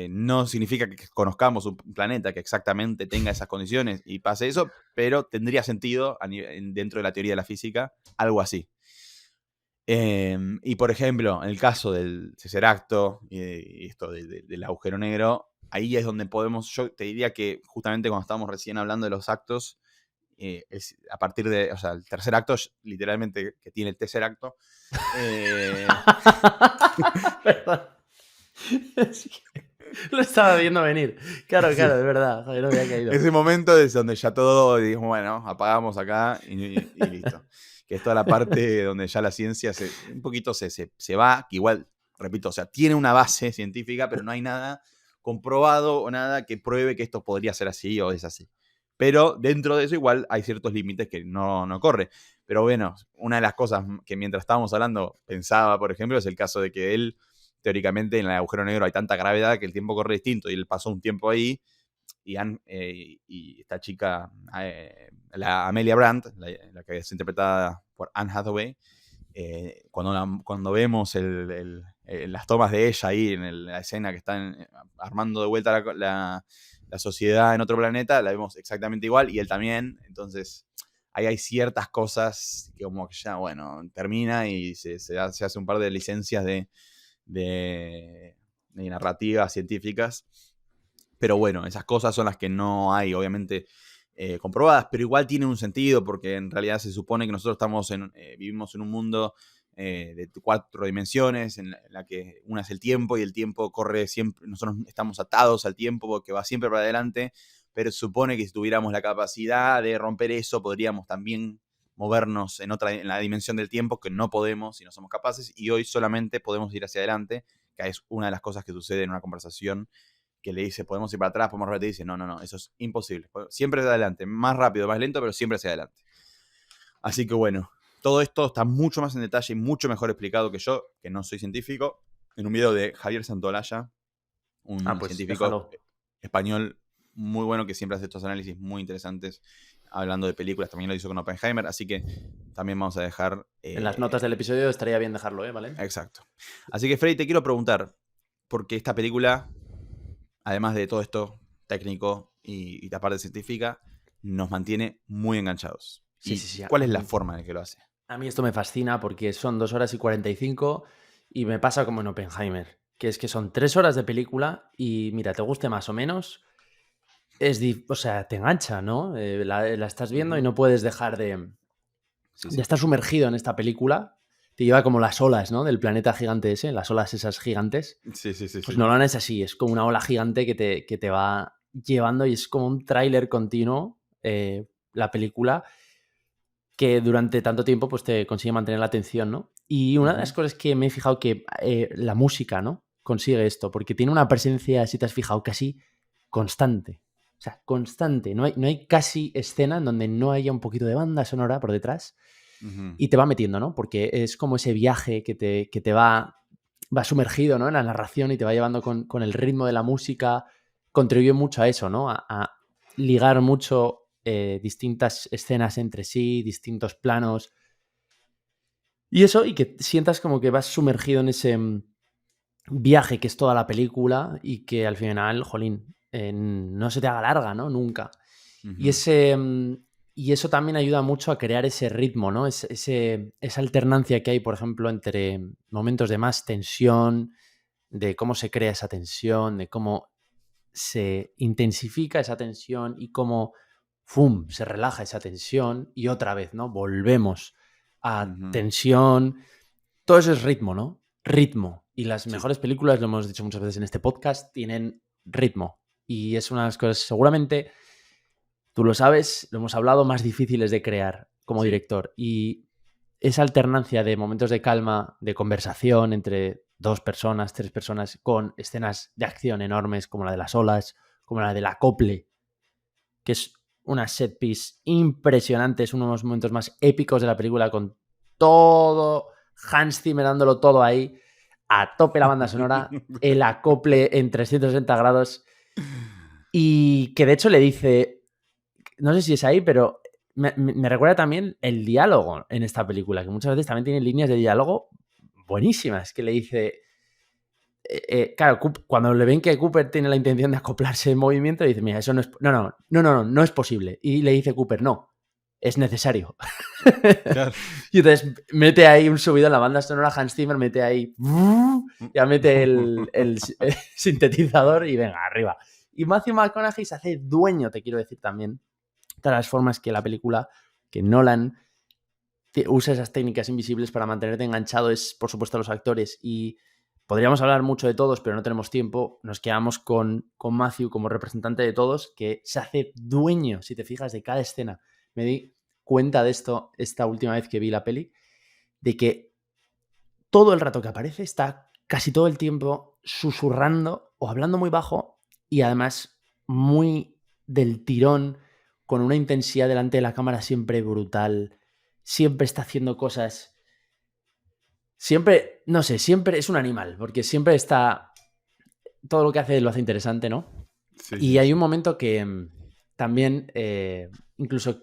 No significa que conozcamos un planeta que exactamente tenga esas condiciones y pase eso, pero tendría sentido dentro de la teoría de la física algo así. Y por ejemplo, en el caso del tercer acto y esto del agujero negro, ahí es donde yo te diría que justamente cuando estábamos recién hablando de los actos a partir de, o sea, el tercer acto, literalmente, que tiene el tercer acto. Perdón. Es que lo estaba viendo venir. Claro, Sí. de verdad. Joder, no había caído. Ese momento es donde ya todo, dijimos, bueno, apagamos acá y listo. Que es toda la parte donde ya la ciencia un poquito se va, que igual, repito, o sea, tiene una base científica, pero no hay nada comprobado o nada que pruebe que esto podría ser así o es así. Pero dentro de eso igual hay ciertos límites que no corre. Pero bueno, una de las cosas que mientras estábamos hablando pensaba, por ejemplo, es el caso de que él, teóricamente, en el agujero negro hay tanta gravedad que el tiempo corre distinto y él pasó un tiempo ahí y esta chica, la Amelia Brandt, la que es interpretada por Anne Hathaway, cuando vemos las tomas de ella ahí en la escena que están armando de vuelta la sociedad en otro planeta, la vemos exactamente igual y él también. Entonces ahí hay ciertas cosas que como que ya, bueno, termina y se hace un par de licencias de narrativas científicas. Pero bueno, esas cosas son las que no hay, obviamente, comprobadas, pero igual tiene un sentido porque en realidad se supone que nosotros vivimos en un mundo de 4 dimensiones en la que una es el tiempo y el tiempo corre siempre, nosotros estamos atados al tiempo porque va siempre para adelante, pero se supone que si tuviéramos la capacidad de romper eso podríamos también movernos en la dimensión del tiempo, que no podemos y no somos capaces, y hoy solamente podemos ir hacia adelante, que es una de las cosas que sucede en una conversación que le dice, podemos ir para atrás, podemos repetir, y dice, no, eso es imposible. Siempre hacia adelante, más rápido, más lento, pero siempre hacia adelante. Así que bueno, todo esto está mucho más en detalle y mucho mejor explicado que yo, que no soy científico, en un video de Javier Santolaya, un científico déjalo. español muy bueno que siempre hace estos análisis muy interesantes hablando de películas, también lo hizo con Oppenheimer, así que también vamos a dejar... En las notas del episodio estaría bien dejarlo, ¿vale? Exacto. Así que, Freddy, te quiero preguntar, porque esta película, además de todo esto técnico y la parte científica, nos mantiene muy enganchados. Sí. ¿Cuál es la forma en la que lo hace? A mí esto me fascina porque son 2 horas y 45 y me pasa como en Oppenheimer, que es que son 3 horas de película y mira, te guste más o menos, o sea, te engancha, ¿no? La estás viendo y no puedes dejar de estar sumergido en esta película. Te lleva como las olas, ¿no? Del planeta gigante ese, las olas esas gigantes. Sí. Pues Nolan es así, es como una ola gigante que te va llevando y es como un tráiler continuo, la película, que durante tanto tiempo pues te consigue mantener la atención, ¿no? Y una de las cosas que me he fijado que la música, ¿no? Consigue esto, porque tiene una presencia, si te has fijado, casi constante. O sea, constante. No hay casi escena en donde no haya un poquito de banda sonora por detrás y te va metiendo, ¿no? Porque es como ese viaje que te va sumergido, ¿no? En la narración y te va llevando con el ritmo de la música. Contribuye mucho a eso, ¿no? A ligar mucho distintas escenas entre sí, distintos planos. Y eso, y que sientas como que vas sumergido en ese viaje que es toda la película y que al final, jolín, no se te haga larga, ¿no? Nunca. Y eso también ayuda mucho a crear ese ritmo, ¿no? Esa alternancia que hay, por ejemplo, entre momentos de más tensión, de cómo se crea esa tensión, de cómo se intensifica esa tensión y cómo ¡fum! Se relaja esa tensión y otra vez, ¿no? Volvemos a tensión. Todo eso es ritmo, ¿no? Ritmo. Y las mejores películas, lo hemos dicho muchas veces en este podcast, tienen ritmo. Y es una de las cosas, seguramente, tú lo sabes, lo hemos hablado, más difíciles de crear como director. Y esa alternancia de momentos de calma, de conversación entre 2 personas, 3 personas, con escenas de acción enormes como la de las olas, como la del acople, que es una set piece impresionante, es uno de los momentos más épicos de la película, con todo Hans Zimmer dándolo todo ahí, a tope la banda sonora, el acople en 360 grados, y que de hecho le dice, no sé si es ahí, pero me recuerda también el diálogo en esta película, que muchas veces también tiene líneas de diálogo buenísimas, que le dice... claro, cuando le ven que Cooper tiene la intención de acoplarse en movimiento, le dice, mira, eso no es... No es posible. Y le dice Cooper, no, es necesario. Claro. Y entonces mete ahí un subido en la banda sonora, Hans Zimmer mete ahí... Ya mete el sintetizador y venga, arriba. Y Matthew McConaughey se hace dueño, te quiero decir también, de las formas que la película, que Nolan usa esas técnicas invisibles para mantenerte enganchado es, por supuesto, los actores. Y podríamos hablar mucho de todos, pero no tenemos tiempo. Nos quedamos con Matthew como representante de todos, que se hace dueño, si te fijas, de cada escena. Me di cuenta de esto esta última vez que vi la peli, de que todo el rato que aparece está casi todo el tiempo susurrando o hablando muy bajo y además muy del tirón, con una intensidad delante de la cámara siempre brutal. Siempre está haciendo cosas. Siempre, no sé, siempre es un animal, porque siempre está. Todo lo que hace lo hace interesante, ¿no? Sí, Y sí, hay sí. un momento que también, incluso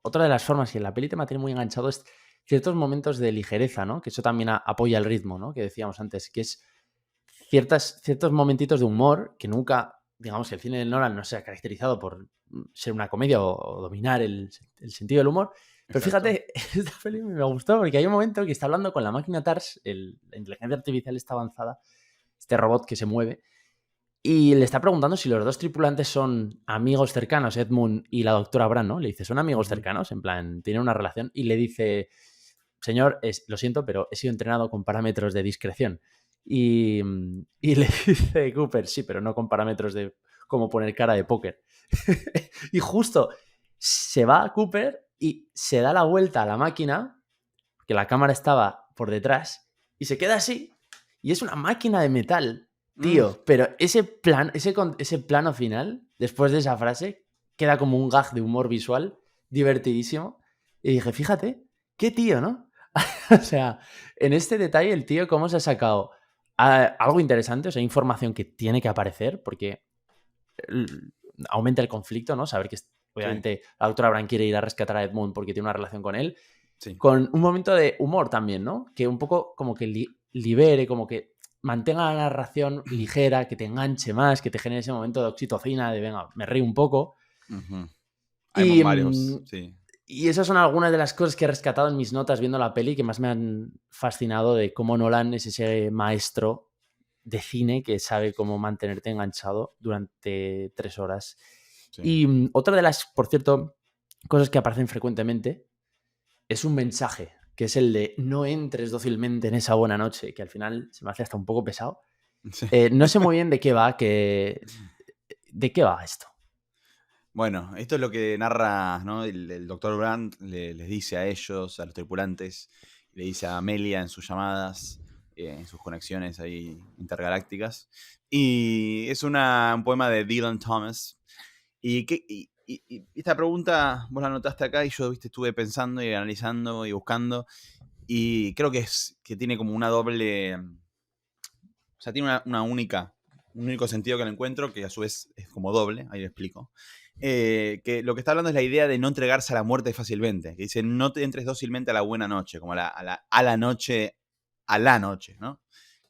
otra de las formas que la peli te mantiene muy enganchado es ciertos momentos de ligereza, ¿no? Que eso también apoya el ritmo, ¿no? Que decíamos antes, que es ciertos momentitos de humor que nunca, digamos que el cine de Nolan no se ha caracterizado por ser una comedia o dominar el sentido del humor. Pero Exacto. fíjate, esta peli me gustó porque hay un momento que está hablando con la máquina TARS, la inteligencia artificial está avanzada, este robot que se mueve, y le está preguntando si los dos tripulantes son amigos cercanos, Edmund y la doctora Brand, ¿no? Le dice, ¿son amigos Ujú. cercanos? En plan, ¿tienen una relación? Y le dice, señor, lo siento, pero he sido entrenado con parámetros de discreción. Y le dice Cooper, sí, pero no con parámetros de cómo poner cara de póker. Y justo se va a Cooper y se da la vuelta a la máquina, que la cámara estaba por detrás, y se queda así. Y es una máquina de metal, Mm, tío. Pero ese plano final, después de esa frase, queda como un gag de humor visual divertidísimo. Y dije, fíjate, qué tío, ¿no? O sea, en este detalle el tío cómo se ha sacado algo interesante, o sea, información que tiene que aparecer, porque aumenta el conflicto, ¿no? Saber que sí, obviamente la doctora Brand quiere ir a rescatar a Edmund porque tiene una relación con él, sí. con un momento de humor también, ¿no? Que un poco como que libere, como que mantenga la narración ligera, que te enganche más, que te genere ese momento de oxitocina, de venga, me río un poco. Ujú. Hay Y, varios, sí. y esas son algunas de las cosas que he rescatado en mis notas viendo la peli que más me han fascinado de cómo Nolan es ese maestro de cine que sabe cómo mantenerte enganchado durante 3 horas. Sí. Y otra de las, por cierto, cosas que aparecen frecuentemente es un mensaje, que es el de no entres dócilmente en esa buena noche, que al final se me hace hasta un poco pesado. Sí. No sé muy bien de qué va, de qué va esto. Bueno, esto es lo que narra, ¿no? El doctor Brandt les dice a ellos, a los tripulantes, le dice a Amelia en sus llamadas, en sus conexiones ahí intergalácticas. Y es un poema de Dylan Thomas. Y esta pregunta vos la anotaste acá y yo, viste, estuve pensando y analizando y buscando. Y creo que tiene como una doble. O sea, tiene un único sentido que lo encuentro, que a su vez es como doble, ahí lo explico. Que lo que está hablando es la idea de no entregarse a la muerte fácilmente. Que dice, no te entres dócilmente a la buena noche, como a la noche, ¿no?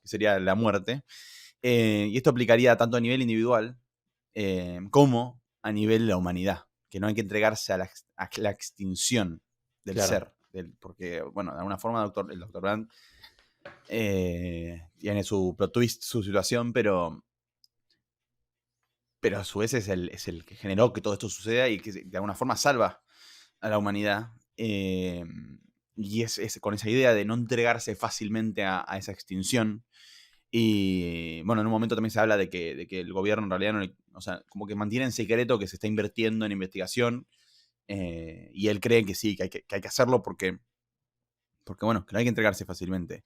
Que sería la muerte. Y esto aplicaría tanto a nivel individual como a nivel de la humanidad. Que no hay que entregarse a la extinción del Claro. ser. Porque, bueno, de alguna forma el doctor Brandt tiene su plot twist, su situación, pero a su vez es el que generó que todo esto suceda y que de alguna forma salva a la humanidad. Y es con esa idea de no entregarse fácilmente a esa extinción. Y bueno, en un momento también se habla de que el gobierno en realidad o sea, como que mantiene en secreto que se está invirtiendo en investigación. Y él cree que sí, que hay que hacerlo porque, bueno, que no hay que entregarse fácilmente.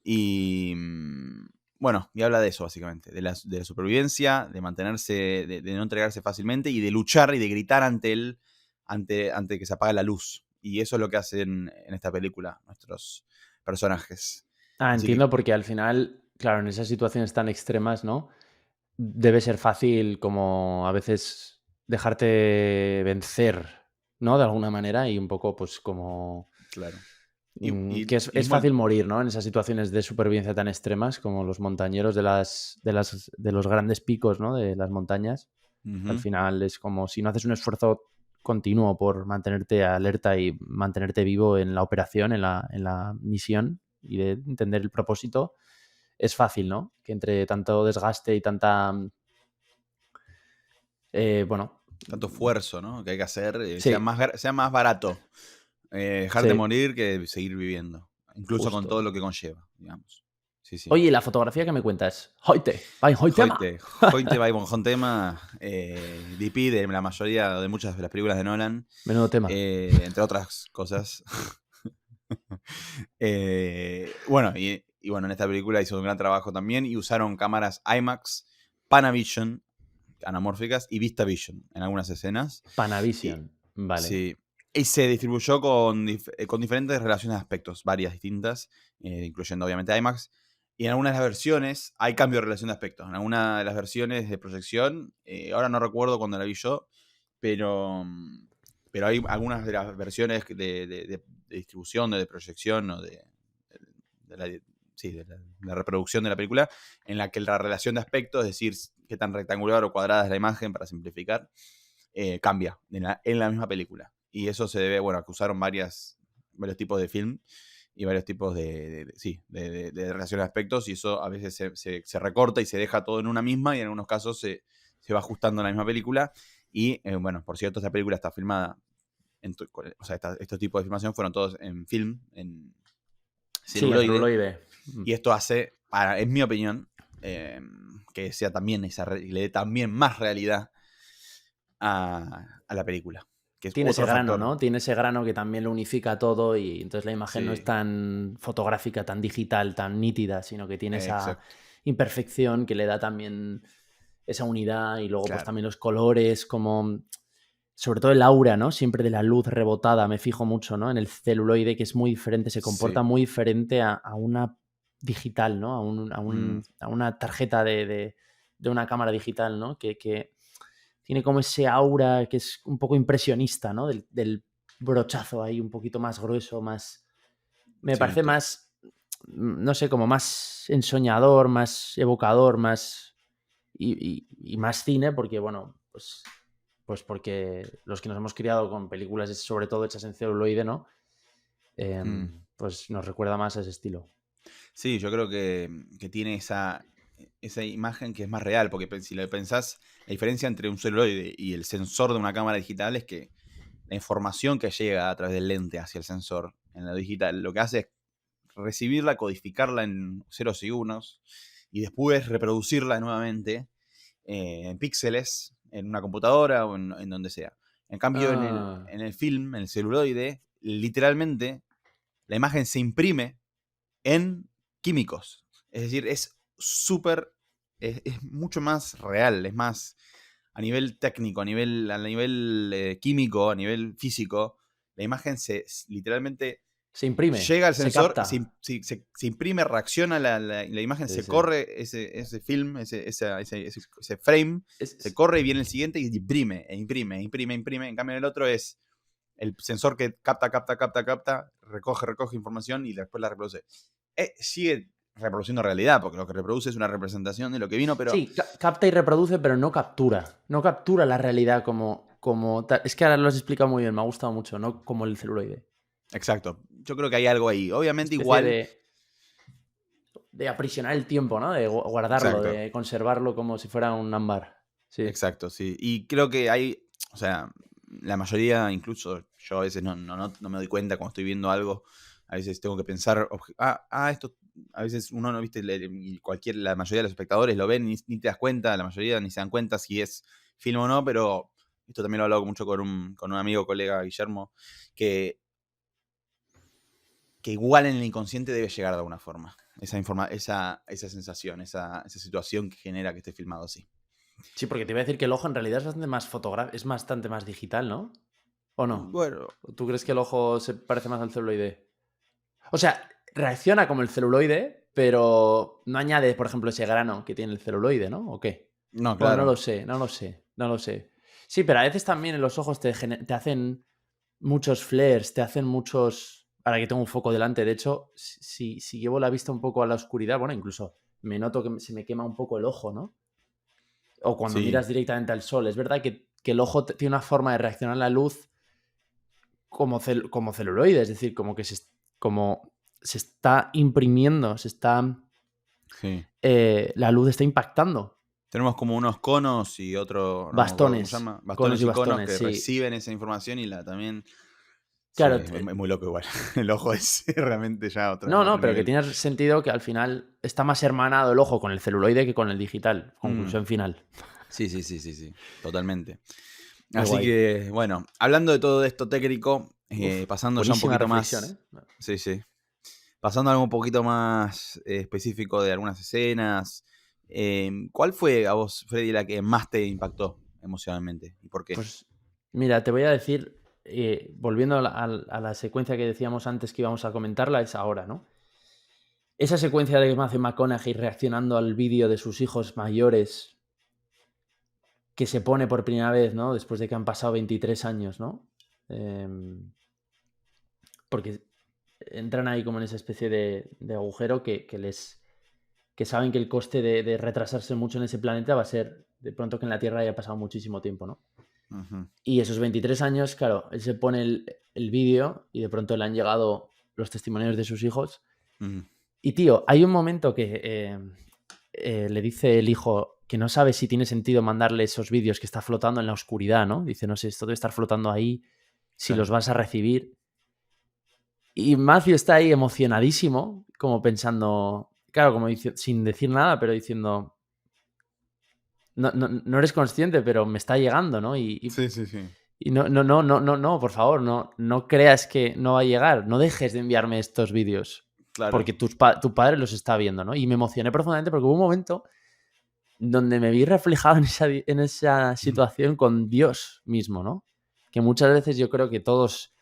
Y bueno, y habla de eso básicamente, de la supervivencia, de mantenerse, de no entregarse fácilmente y de luchar y de gritar ante él, ante que se apague la luz. Y eso es lo que hacen en esta película nuestros personajes. Así que, Entiendo, porque al final, claro, en esas situaciones tan extremas, ¿no? Debe ser fácil como a veces dejarte vencer, ¿no? De alguna manera y un poco pues como claro. que es Bueno, fácil morir, ¿no? En esas situaciones de supervivencia tan extremas como los montañeros de los grandes picos, ¿no? De las montañas. Al ujú, final es como si no haces un esfuerzo continuo por mantenerte alerta y mantenerte vivo en la operación, en la misión y de entender el propósito, es fácil, ¿no? Que entre tanto desgaste y tanta, bueno, tanto esfuerzo, ¿no? Que hay que hacer, Sí, sea más barato dejarte sí, morir que seguir viviendo. Incluso con todo justo. lo que conlleva, digamos. Sí, sí. Oye, ¿y la fotografía que me cuentas? ¡Hoite! ¡Vai, hoitema! Hoyte by Tema, DP de la mayoría, de muchas de las películas de Nolan, Menudo tema. entre otras cosas. Bueno, y bueno, en esta película hizo un gran trabajo también y usaron cámaras IMAX, Panavision, anamórficas, y VistaVision en algunas escenas. Y, Panavision. Vale. sí, y se distribuyó con diferentes relaciones de aspectos, varias distintas, incluyendo obviamente IMAX. Y en algunas de las versiones hay cambio de relación de aspectos. En algunas de las versiones de proyección, ahora no recuerdo cuando la vi yo, pero, pero hay algunas de las versiones de distribución, de proyección o de la, sí, de la reproducción de la película, en la que la relación de aspectos, es decir, qué tan rectangular o cuadrada es la imagen, para simplificar, cambia en la misma película. Y eso se debe, bueno, a que usaron varios tipos de film y varios tipos de relación de aspectos, y eso a veces se recorta y se deja todo en una misma, y en algunos casos se va ajustando en la misma película. Y bueno, por cierto, esta película está filmada, o sea, estos tipos de filmación fueron todos en film, en Sí, en celuloide, celuloide. y esto hace, en mi opinión, que sea también le dé también más realidad a la película, que es Tiene ese otro grano, factor. ¿no? Tiene ese grano que también lo unifica todo y entonces la imagen no es Sí, tan fotográfica, tan digital, tan nítida, sino que tiene esa exacto, imperfección que le da también esa unidad y luego pues claro. también los colores, como sobre todo el aura, ¿no? Siempre de la luz rebotada, me fijo mucho, ¿no? En el celuloide, que es muy diferente, se comporta Sí. muy diferente a una digital, ¿no? Mm, A una tarjeta de una cámara digital, ¿no? Que tiene como ese aura que es un poco impresionista, ¿no? Del brochazo ahí un poquito más grueso, más... Me sí, parece más, no sé, como más ensoñador, más evocador, más... Y más cine, porque, bueno, pues porque los que nos hemos criado con películas, sobre todo hechas en celuloide, ¿no? mm. Pues nos recuerda más a ese estilo. Sí, yo creo que tiene esa imagen que es más real, porque si lo pensás, la diferencia entre un celuloide y el sensor de una cámara digital es que la información que llega a través del lente hacia el sensor en lo digital, lo que hace es recibirla, codificarla en ceros y unos, y después reproducirla nuevamente en píxeles, en una computadora o en donde sea. En cambio, Ah, en el film, en el celuloide, literalmente la imagen se imprime en químicos. Es decir, es súper, es mucho más real, es más a nivel técnico, a nivel químico, a nivel físico. La imagen literalmente se imprime, llega al se sensor, capta. se imprime, reacciona la imagen, Sí, se sí. corre ese film, ese frame, se corre y viene el siguiente y imprime, e imprime, e imprime, e imprime. En cambio, en el otro es el sensor que capta, recoge información y después la reproduce. Sigue reproduciendo realidad, porque lo que reproduce es una representación de lo que vino, pero Sí, capta y reproduce, pero no captura. No captura la realidad como tal. Es que ahora lo has explicado muy bien, me ha gustado mucho, no como el celuloide. exacto. Yo creo que hay algo ahí. Una Obviamente especie igual, de aprisionar el tiempo, ¿no? De guardarlo, exacto, de conservarlo como si fuera un ámbar. Sí. exacto, sí. Y creo que hay, o sea, la mayoría, incluso yo a veces no me doy cuenta cuando estoy viendo algo. A veces tengo que pensar, esto, a veces uno no, viste, la mayoría de los espectadores lo ven, ni te das cuenta, la mayoría ni se dan cuenta si es film o no, pero esto también lo he hablado mucho con un amigo, colega, Guillermo, que, que igual en el inconsciente debe llegar de alguna forma. Esa sensación, esa situación que genera que esté filmado así. Sí, porque te iba a decir que el ojo en realidad es bastante más es bastante más digital, ¿no? ¿O no? Bueno, ¿Tú crees que el ojo se parece más al celuloide? O sea, reacciona como el celuloide, pero no añade, por ejemplo, ese grano que tiene el celuloide, ¿no? ¿O qué? no, Bueno, no claro. lo sé, no lo sé, no lo sé. Sí, pero a veces también en los ojos te hacen muchos flares, te hacen muchos... Ahora que tengo un foco delante, de hecho, si llevo la vista un poco a la oscuridad, bueno, incluso me noto que se me quema un poco el ojo, ¿no? O cuando Sí, miras directamente al sol. Es verdad que el ojo tiene una forma de reaccionar a la luz como celuloide, es decir, como se está imprimiendo, sí. la luz está impactando. Tenemos como unos conos y otro, no me acuerdo cómo se Bastones. llama, Conos bastones y y conos bastones, que sí. reciben esa información y también. Sí, Claro, es muy loco igual. El ojo es realmente ya no, otro pero que nivel. tiene sentido que al final está más hermanado el ojo con el celuloide que con el digital. Mm, Conclusión final. sí, totalmente. Qué Así guay. que, bueno, hablando de todo esto técnico, Uf, pasando ya un buenísima poquito reflexión, más. ¿eh? Sí. Pasando a algo un poquito más específico de algunas escenas. ¿Cuál fue a vos, Freddy, la que más te impactó emocionalmente? ¿Y por qué? Pues mira, te voy a decir, volviendo a la secuencia que decíamos antes que íbamos a comentarla, es ahora, ¿no? Esa secuencia de Matthew McConaughey reaccionando al vídeo de sus hijos mayores que se pone por primera vez, ¿no? Después de que han pasado 23 años, ¿no? Porque entran ahí como en esa especie de agujero que saben que el coste de retrasarse mucho en ese planeta va a ser de pronto que en la Tierra haya pasado muchísimo tiempo, ¿no? Ujú, Y esos 23 años, claro, él se pone el vídeo y de pronto le han llegado los testimonios de sus hijos. ujú, Y tío, hay un momento que le dice el hijo que no sabe si tiene sentido mandarle esos vídeos que está flotando en la oscuridad, ¿no? Dice, no sé, esto debe estar flotando ahí, si claro. los vas a recibir. Y Matthew está ahí emocionadísimo, como pensando, claro, como sin decir nada, pero diciendo, no eres consciente, pero me está llegando, ¿no? Sí. Y no, por favor, no creas que no va a llegar, no dejes de enviarme estos vídeos, Claro. porque tu padre los está viendo, ¿no? Y me emocioné profundamente porque hubo un momento donde me vi reflejado en esa situación con Dios mismo, ¿no? Que muchas veces yo creo que todos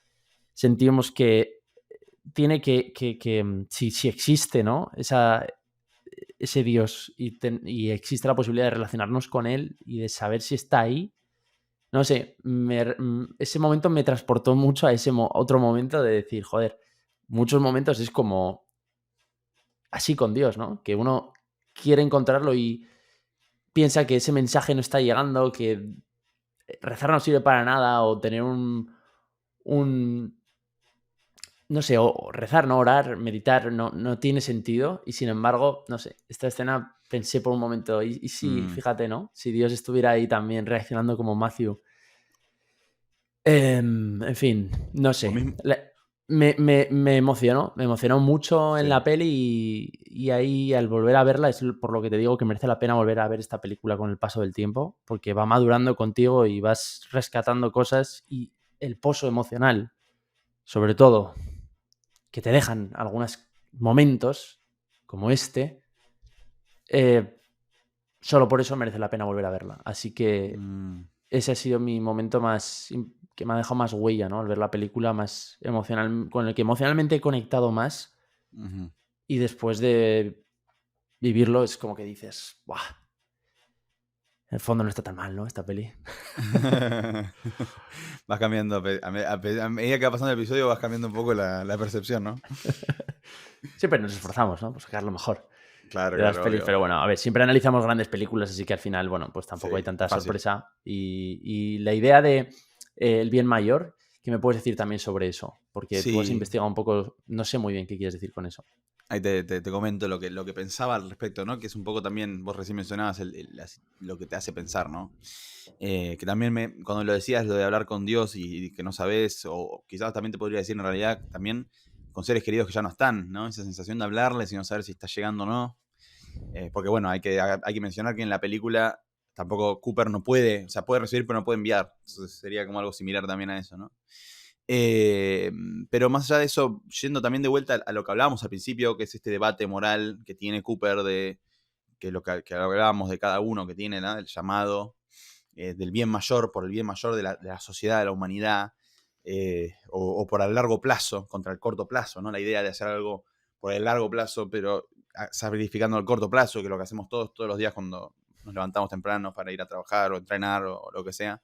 sentimos que tiene si existe, ¿no? Ese Dios y existe la posibilidad de relacionarnos con Él y de saber si está ahí. No sé, ese momento me transportó mucho a ese otro momento de decir, joder, muchos momentos es como así con Dios, ¿no? Que uno quiere encontrarlo y piensa que ese mensaje no está llegando, que rezar no sirve para nada o tener un no sé, o rezar, no orar, meditar, no tiene sentido. Y sin embargo, no sé, esta escena pensé por un momento, y si, Mm, fíjate, ¿no? Si Dios estuviera ahí también reaccionando como Matthew. En fin, no Lo sé. mismo. Me emocionó mucho en la Sí. peli y ahí al volver a verla es por lo que te digo que merece la pena volver a ver esta película con el paso del tiempo, porque va madurando contigo y vas rescatando cosas y el pozo emocional, sobre todo, que te dejan algunos momentos como este, eh, solo por eso merece la pena volver a verla. Así que Mm, ese ha sido mi momento que me ha dejado más huella, ¿no? Al ver la película más emocional, con el que emocionalmente he conectado más ujú. y después de vivirlo es como que dices, ¡buah! En el fondo no está tan mal, ¿no? Esta peli. Vas cambiando, a medida que va pasando el episodio, vas cambiando un poco la percepción, ¿no? Siempre nos esforzamos, ¿no? Por sacar lo mejor de las Claro, pelis, obvio. pero bueno, a ver, siempre analizamos grandes películas, así que al final, bueno, pues tampoco hay Sí, tanta es fácil. sorpresa. Y la idea de El bien mayor, ¿qué me puedes decir también sobre eso? Porque tú has Sí, investigado un poco, no sé muy bien qué quieres decir con eso. ahí te comento lo que pensaba al respecto, ¿no? Que es un poco también, vos recién mencionabas lo que te hace pensar, ¿no? Que también cuando lo decías, lo de hablar con Dios y que no sabes, o quizás también te podría decir en realidad también con seres queridos que ya no están, ¿no? Esa sensación de hablarles y no saber si está llegando o no. Porque bueno, hay que mencionar que en la película tampoco Cooper no puede, o sea, puede recibir pero no puede enviar. Entonces sería como algo similar también a eso, ¿no? Eh, pero más allá de eso, yendo también de vuelta a lo que hablábamos al principio, que es este debate moral que tiene Cooper de que hablábamos de cada uno que tiene, ¿no? El llamado del bien mayor, por el bien mayor de la sociedad, de la humanidad, o por el largo plazo, contra el corto plazo, ¿no? La idea de hacer algo por el largo plazo, pero sacrificando el corto plazo, que es lo que hacemos todos los días cuando nos levantamos temprano para ir a trabajar o entrenar o lo que sea.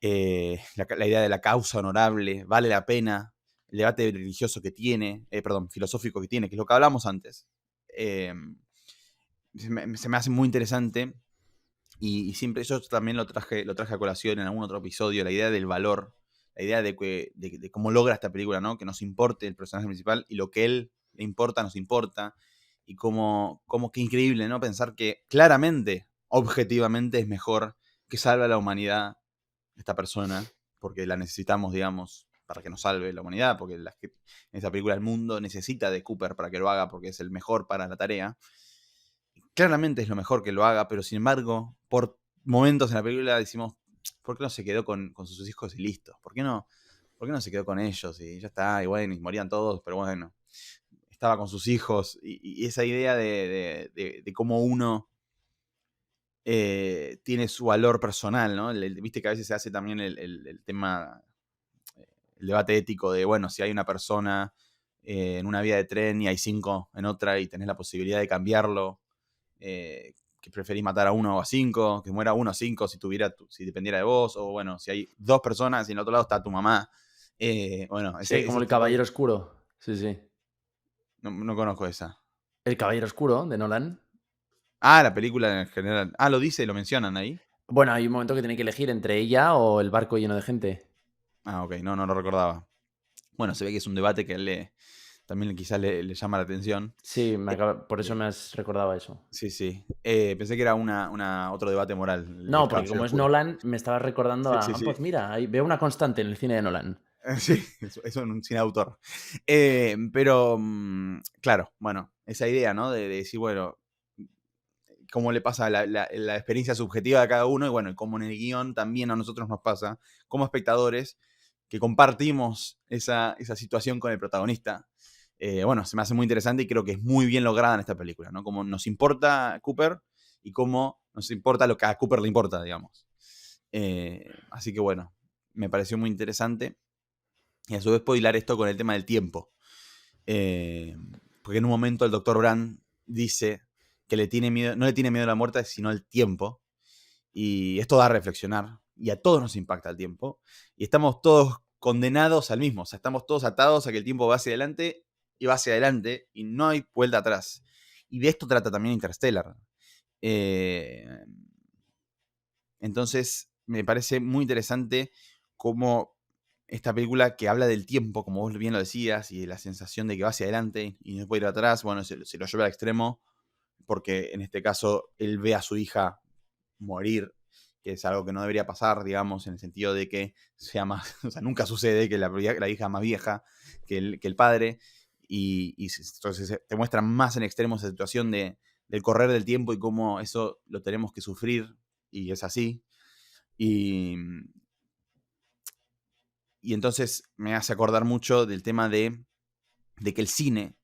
La idea de la causa honorable, vale la pena, el debate religioso que tiene, filosófico que tiene, que es lo que hablamos antes. Se me hace muy interesante y siempre yo también lo traje a colación en algún otro episodio, la idea del valor, la idea de cómo logra esta película, ¿no? Que nos importe el personaje principal y lo que él le importa, nos importa. Y qué increíble, ¿no? Pensar que claramente, objetivamente es mejor, que salve a la humanidad esta persona, porque la necesitamos, digamos, para que nos salve la humanidad, porque en esta película el mundo necesita de Cooper para que lo haga, porque es el mejor para la tarea. Claramente es lo mejor que lo haga, pero sin embargo, por momentos en la película decimos, ¿por qué no se quedó con sus hijos y listo? ¿Por qué no se quedó con ellos? Y ya está, y bueno, y morían todos, pero bueno, estaba con sus hijos. Y esa idea de cómo uno tiene su valor personal, ¿no? Viste que a veces se hace también el tema, el debate ético de, bueno, si hay una persona en una vía de tren y hay 5 en otra y tenés la posibilidad de cambiarlo, que preferís matar a 1 o a 5, que muera 1 o 5 si dependiera de vos, o bueno, si hay 2 personas y en el otro lado está tu mamá. Bueno, Sí, como el Caballero Oscuro. Sí, sí. No conozco esa. El Caballero Oscuro de Nolan. La película en general. Lo dice, lo mencionan ahí. Bueno, hay un momento que tiene que elegir entre ella o el barco lleno de gente. Ok, no lo recordaba. Bueno, se ve que es un debate que a él también quizás le llama la atención. Sí, por eso me has recordado eso. Sí. Pensé que era otro debate moral. No, porque como es Nolan, me estaba recordando Sí. pues mira, veo una constante en el cine de Nolan. Sí, eso sin autor. Pero, claro, bueno, esa idea, ¿no? De decir, bueno, cómo le pasa la experiencia subjetiva de cada uno, y bueno, como en el guión también a nosotros nos pasa, como espectadores, que compartimos esa situación con el protagonista. Bueno, se me hace muy interesante y creo que es muy bien lograda en esta película, ¿no? Como nos importa Cooper y cómo nos importa lo que a Cooper le importa, digamos. Así que bueno, me pareció muy interesante. Y a su vez puedo hilar esto con el tema del tiempo. Porque en un momento el Dr. Brand dice que no le tiene miedo a la muerte, sino al tiempo. Y esto da a reflexionar. Y a todos nos impacta el tiempo. Y estamos todos condenados al mismo. O sea, estamos todos atados a que el tiempo va hacia adelante y va hacia adelante. Y no hay vuelta atrás. Y de esto trata también Interstellar. Entonces, me parece muy interesante cómo esta película que habla del tiempo, como vos bien lo decías, y de la sensación de que va hacia adelante y no puede ir atrás, bueno, se lo lleva al extremo, porque en este caso él ve a su hija morir, que es algo que no debería pasar, digamos, en el sentido de que sea más, o sea, nunca sucede que la hija más vieja que el padre, y entonces te muestra más en extremo esa situación del correr del tiempo y cómo eso lo tenemos que sufrir, y es así. Y entonces me hace acordar mucho del tema de que el cine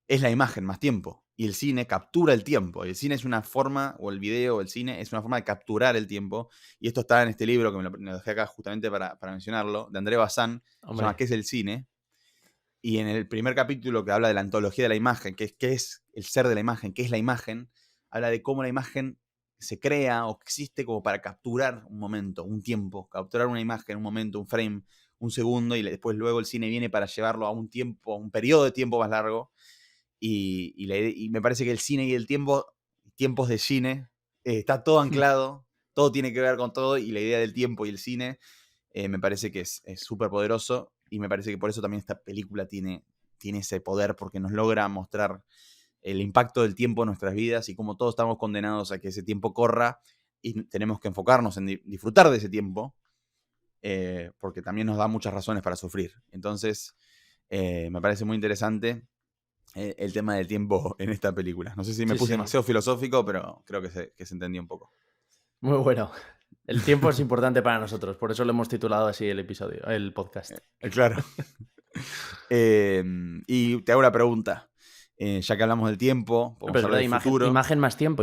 es la imagen más tiempo. Y el cine captura el tiempo. El cine es una forma, o el video, o el cine, es una forma de capturar el tiempo. Y esto está en este libro, que me lo dejé acá justamente para mencionarlo, de André Bazin, se llama ¿Qué es el cine? Y en el primer capítulo que habla de la antología de la imagen, que es el ser de la imagen, qué es la imagen, habla de cómo la imagen se crea o existe como para capturar un momento, un tiempo, capturar una imagen, un momento, un frame, un segundo, y después luego el cine viene para llevarlo a un tiempo, a un periodo de tiempo más largo. Y me parece que el cine y el tiempo, tiempos de cine, está todo anclado, todo tiene que ver con todo, y la idea del tiempo y el cine me parece que es súper poderoso, y me parece que por eso también esta película tiene ese poder, porque nos logra mostrar el impacto del tiempo en nuestras vidas y cómo todos estamos condenados a que ese tiempo corra y tenemos que enfocarnos en disfrutar de ese tiempo, porque también nos da muchas razones para sufrir. Entonces, me parece muy interesante el tema del tiempo en esta película. No sé si me puse demasiado filosófico, pero creo que se entendió un poco. Muy bueno. El tiempo es importante para nosotros, por eso lo hemos titulado así el podcast. Claro. Y te hago una pregunta. Ya que hablamos del tiempo, podemos hablar del futuro. Imagen más tiempo,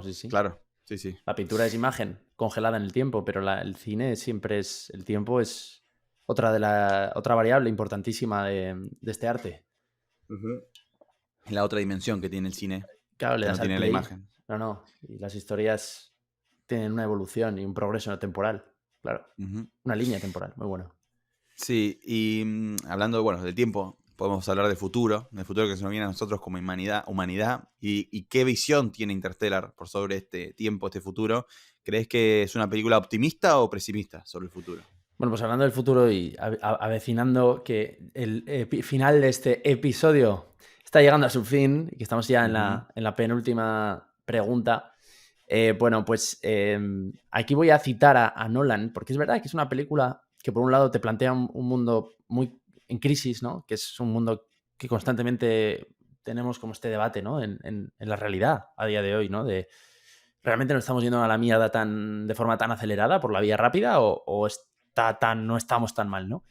sí. Claro, sí. La pintura es imagen congelada en el tiempo, pero el cine siempre es... El tiempo es otra variable importantísima de este arte. Es la otra dimensión que tiene el cine. Claro, le das no tiene play. La imagen. No. Y las historias tienen una evolución y un progreso temporal. Claro. Una línea temporal, muy bueno. Sí, y hablando del tiempo, podemos hablar del futuro que se nos viene a nosotros como humanidad, y qué visión tiene Interstellar por sobre este tiempo, este futuro. ¿Crees que es una película optimista o pesimista sobre el futuro? Bueno, pues hablando del futuro y avecinando que el final de este episodio está llegando a su fin y que estamos ya en la penúltima pregunta, Bueno, pues aquí voy a citar a Nolan, porque es verdad que es una película que por un lado te plantea un mundo muy en crisis, ¿no? Que es un mundo que constantemente tenemos como este debate, ¿no? En la realidad a día de hoy, ¿no? De ¿realmente nos estamos yendo a la mierda de forma tan acelerada por la vía rápida o no estamos tan mal, ¿no?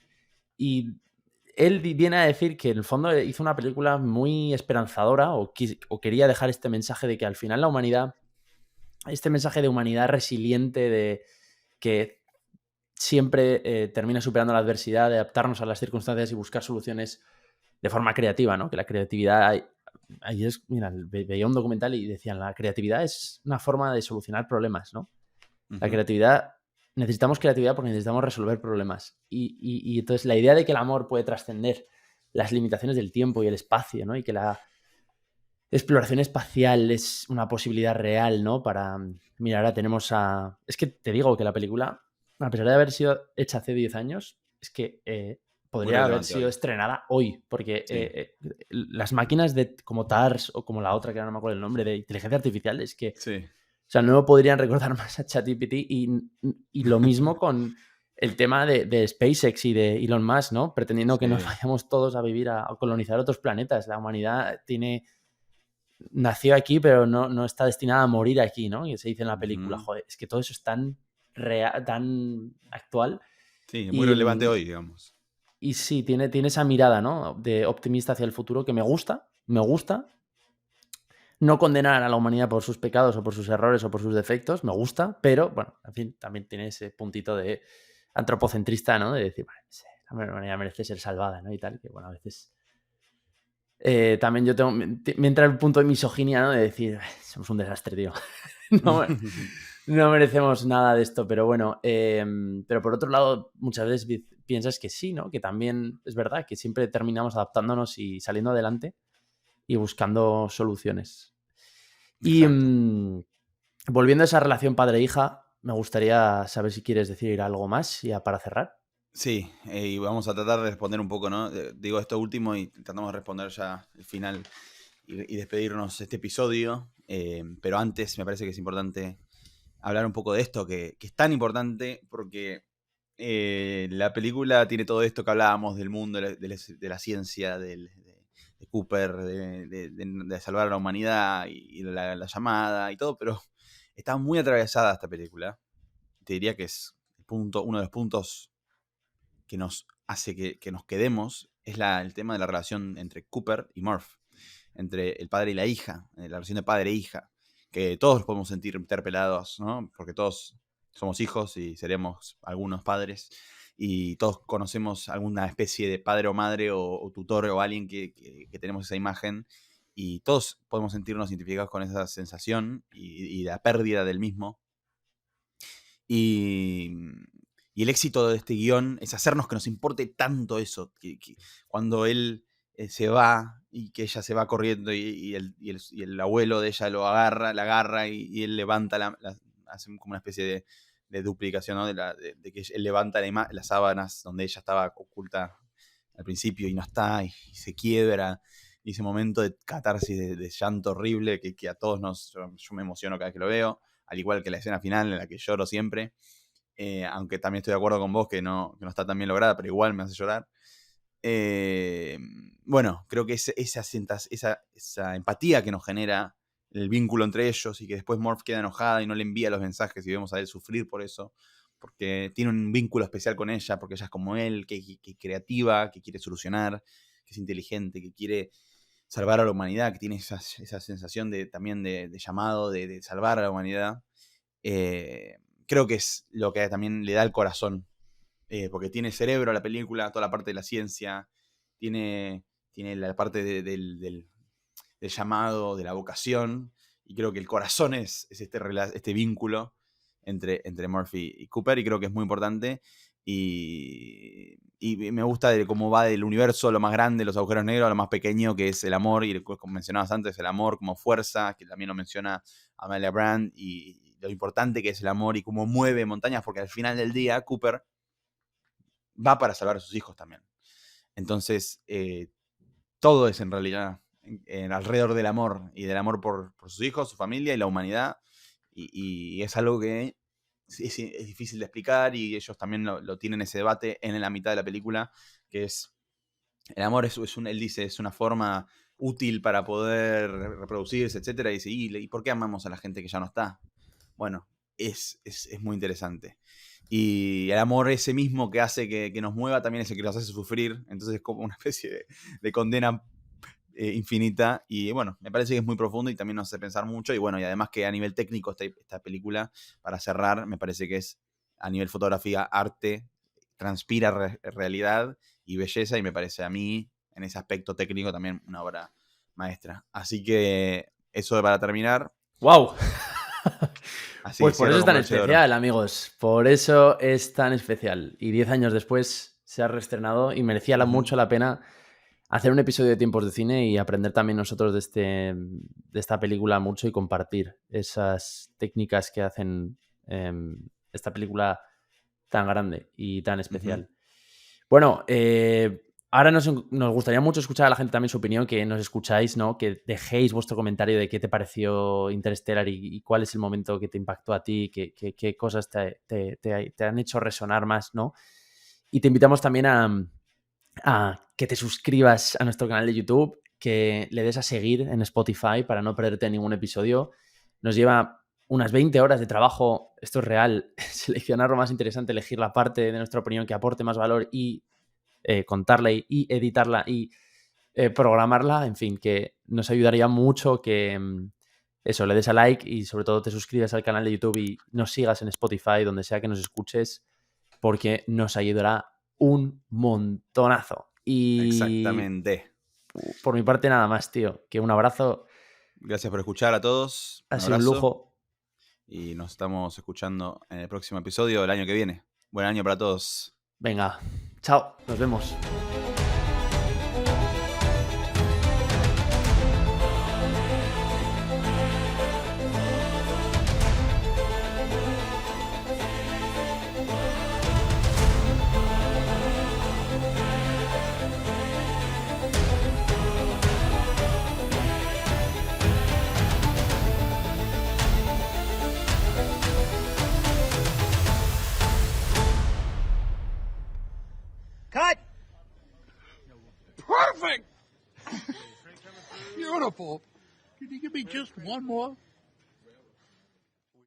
Y él viene a decir que en el fondo hizo una película muy esperanzadora o quería dejar este mensaje de que al final la humanidad, este mensaje de humanidad resiliente, de que siempre termina superando la adversidad, de adaptarnos a las circunstancias y buscar soluciones de forma creativa, ¿no? Que la creatividad, ahí es, mira, veía un documental y decían, la creatividad es una forma de solucionar problemas, ¿no? La creatividad, necesitamos creatividad porque necesitamos resolver problemas. Y entonces la idea de que el amor puede trascender las limitaciones del tiempo y el espacio, ¿no? Y que la exploración espacial es una posibilidad real, ¿no? Mira, ahora tenemos a... Es que te digo que la película, a pesar de haber sido hecha hace 10 años, es que Muy podría haber relevante sido hoy. estrenada hoy, porque Sí. las máquinas como TARS o como la otra, que ahora no me acuerdo el nombre, de inteligencia artificial, es que, Sí. o sea, no lo podrían recordar más a ChatGPT y lo mismo con el tema de SpaceX y de Elon Musk, ¿no? Pretendiendo que nos Sí. vayamos todos a vivir a colonizar otros planetas. La humanidad nació aquí, pero no está destinada a morir aquí, ¿no? Y se dice en la película, Ujú. joder, es que todo eso es tan real, tan actual. Sí, muy Y, relevante hoy, digamos. y sí, tiene esa mirada, ¿no? De optimista hacia el futuro que me gusta, me gusta. No condenar a la humanidad por sus pecados o por sus errores o por sus defectos, me gusta, pero bueno, en fin, también tiene ese puntito de antropocentrista, ¿no? De decir, bueno, sí, la humanidad merece ser salvada, ¿no? Y tal, que bueno, a veces también me entra el punto de misoginia, ¿no? De decir, somos un desastre, tío. no, no merecemos nada de esto, pero bueno. Pero por otro lado, muchas veces piensas que sí, ¿no? Que también es verdad que siempre terminamos adaptándonos y saliendo adelante y buscando soluciones. Y Exacto. volviendo a esa relación padre-hija, me gustaría saber si quieres decir algo más ya para cerrar. Sí, y vamos a tratar de responder un poco, ¿no? Digo esto último y tratamos de responder ya el final y despedirnos de este episodio. Pero antes me parece que es importante hablar un poco de esto, que es tan importante porque la película tiene todo esto que hablábamos del mundo, de la ciencia, de Cooper, de salvar a la humanidad y la llamada y todo, pero está muy atravesada esta película. Te diría que es uno de los puntos que nos hace que nos quedemos, es el tema de la relación entre Cooper y Murph, entre el padre y la hija, la relación de padre e hija, que todos nos podemos sentir interpelados, ¿no? Porque todos somos hijos y seremos algunos padres, y todos conocemos alguna especie de padre o madre o tutor o alguien que tenemos esa imagen, y todos podemos sentirnos identificados con esa sensación y la pérdida del mismo. Y, y el éxito de este guión es hacernos que nos importe tanto eso, que cuando él se va y que ella se va corriendo y el abuelo de ella la agarra y él levanta, hace como una especie de duplicación, ¿no? De que él levanta las sábanas donde ella estaba oculta al principio y no está, y se quiebra. Y ese momento de catarsis, de llanto horrible que a todos yo me emociono cada vez que lo veo, al igual que la escena final en la que lloro siempre, aunque también estoy de acuerdo con vos que no está tan bien lograda, pero igual me hace llorar. Bueno, creo que esa empatía que nos genera el vínculo entre ellos y que después Morph queda enojada y no le envía los mensajes y vemos a él sufrir por eso, porque tiene un vínculo especial con ella, porque ella es como él, que es creativa, que quiere solucionar, que es inteligente, que quiere salvar a la humanidad, que tiene esa sensación también de llamado, de salvar a la humanidad. Creo que es lo que también le da el corazón, porque tiene cerebro la película, toda la parte de la ciencia, tiene la parte del llamado, de la vocación, y creo que el corazón es este vínculo entre Murphy y Cooper, y creo que es muy importante. Y me gusta de cómo va del universo, lo más grande, los agujeros negros, a lo más pequeño, que es el amor, y como mencionabas antes, el amor como fuerza, que también lo menciona Amelia Brand, y lo importante que es el amor y cómo mueve montañas, porque al final del día Cooper va para salvar a sus hijos también. Entonces, todo es en realidad alrededor del amor, y del amor por sus hijos, su familia y la humanidad. Y es algo que es difícil de explicar y ellos también lo tienen ese debate en la mitad de la película, que es, el amor él dice, es una forma útil para poder reproducirse, etcétera, y dice, ¿y por qué amamos a la gente que ya no está? Bueno, es muy interesante. Y el amor ese mismo que hace que nos mueva también es el que nos hace sufrir, entonces es como una especie de condena infinita, y bueno, me parece que es muy profundo y también nos hace pensar mucho, y bueno, y además que a nivel técnico esta película, para cerrar, me parece que es a nivel fotografía, arte, transpira realidad y belleza, y me parece a mí, en ese aspecto técnico, también una obra maestra. Así que eso para terminar. ¡Wow! Así Pues por cierro eso es con tan broche de oro. especial, amigos. Por eso es tan especial. Y 10 años después se ha reestrenado y merecía mucho la pena hacer un episodio de Tiempos de Cine y aprender también nosotros de esta película mucho y compartir esas técnicas que hacen esta película tan grande y tan especial. Bueno, ahora nos gustaría mucho escuchar a la gente también su opinión, que nos escucháis, ¿no? Que dejéis vuestro comentario de qué te pareció Interstellar y cuál es el momento que te impactó a ti, qué cosas te han hecho resonar más, ¿no? Y te invitamos también a que te suscribas a nuestro canal de YouTube, que le des a seguir en Spotify para no perderte ningún episodio. Nos lleva unas 20 horas de trabajo, esto es real, seleccionar lo más interesante, elegir la parte de nuestra opinión que aporte más valor y contarla y editarla y programarla, en fin, que nos ayudaría mucho que eso, le des a like y sobre todo te suscribas al canal de YouTube y nos sigas en Spotify, donde sea que nos escuches, porque nos ayudará un montonazo. Y Exactamente. por mi parte nada más, tío, que un abrazo. Gracias por escuchar a todos. Ha Un sido un abrazo. lujo. Y nos estamos escuchando en el próximo episodio del año que viene. Buen año para todos. Venga, chao, nos vemos. Cut! Perfect! Beautiful. Can you give me just one more?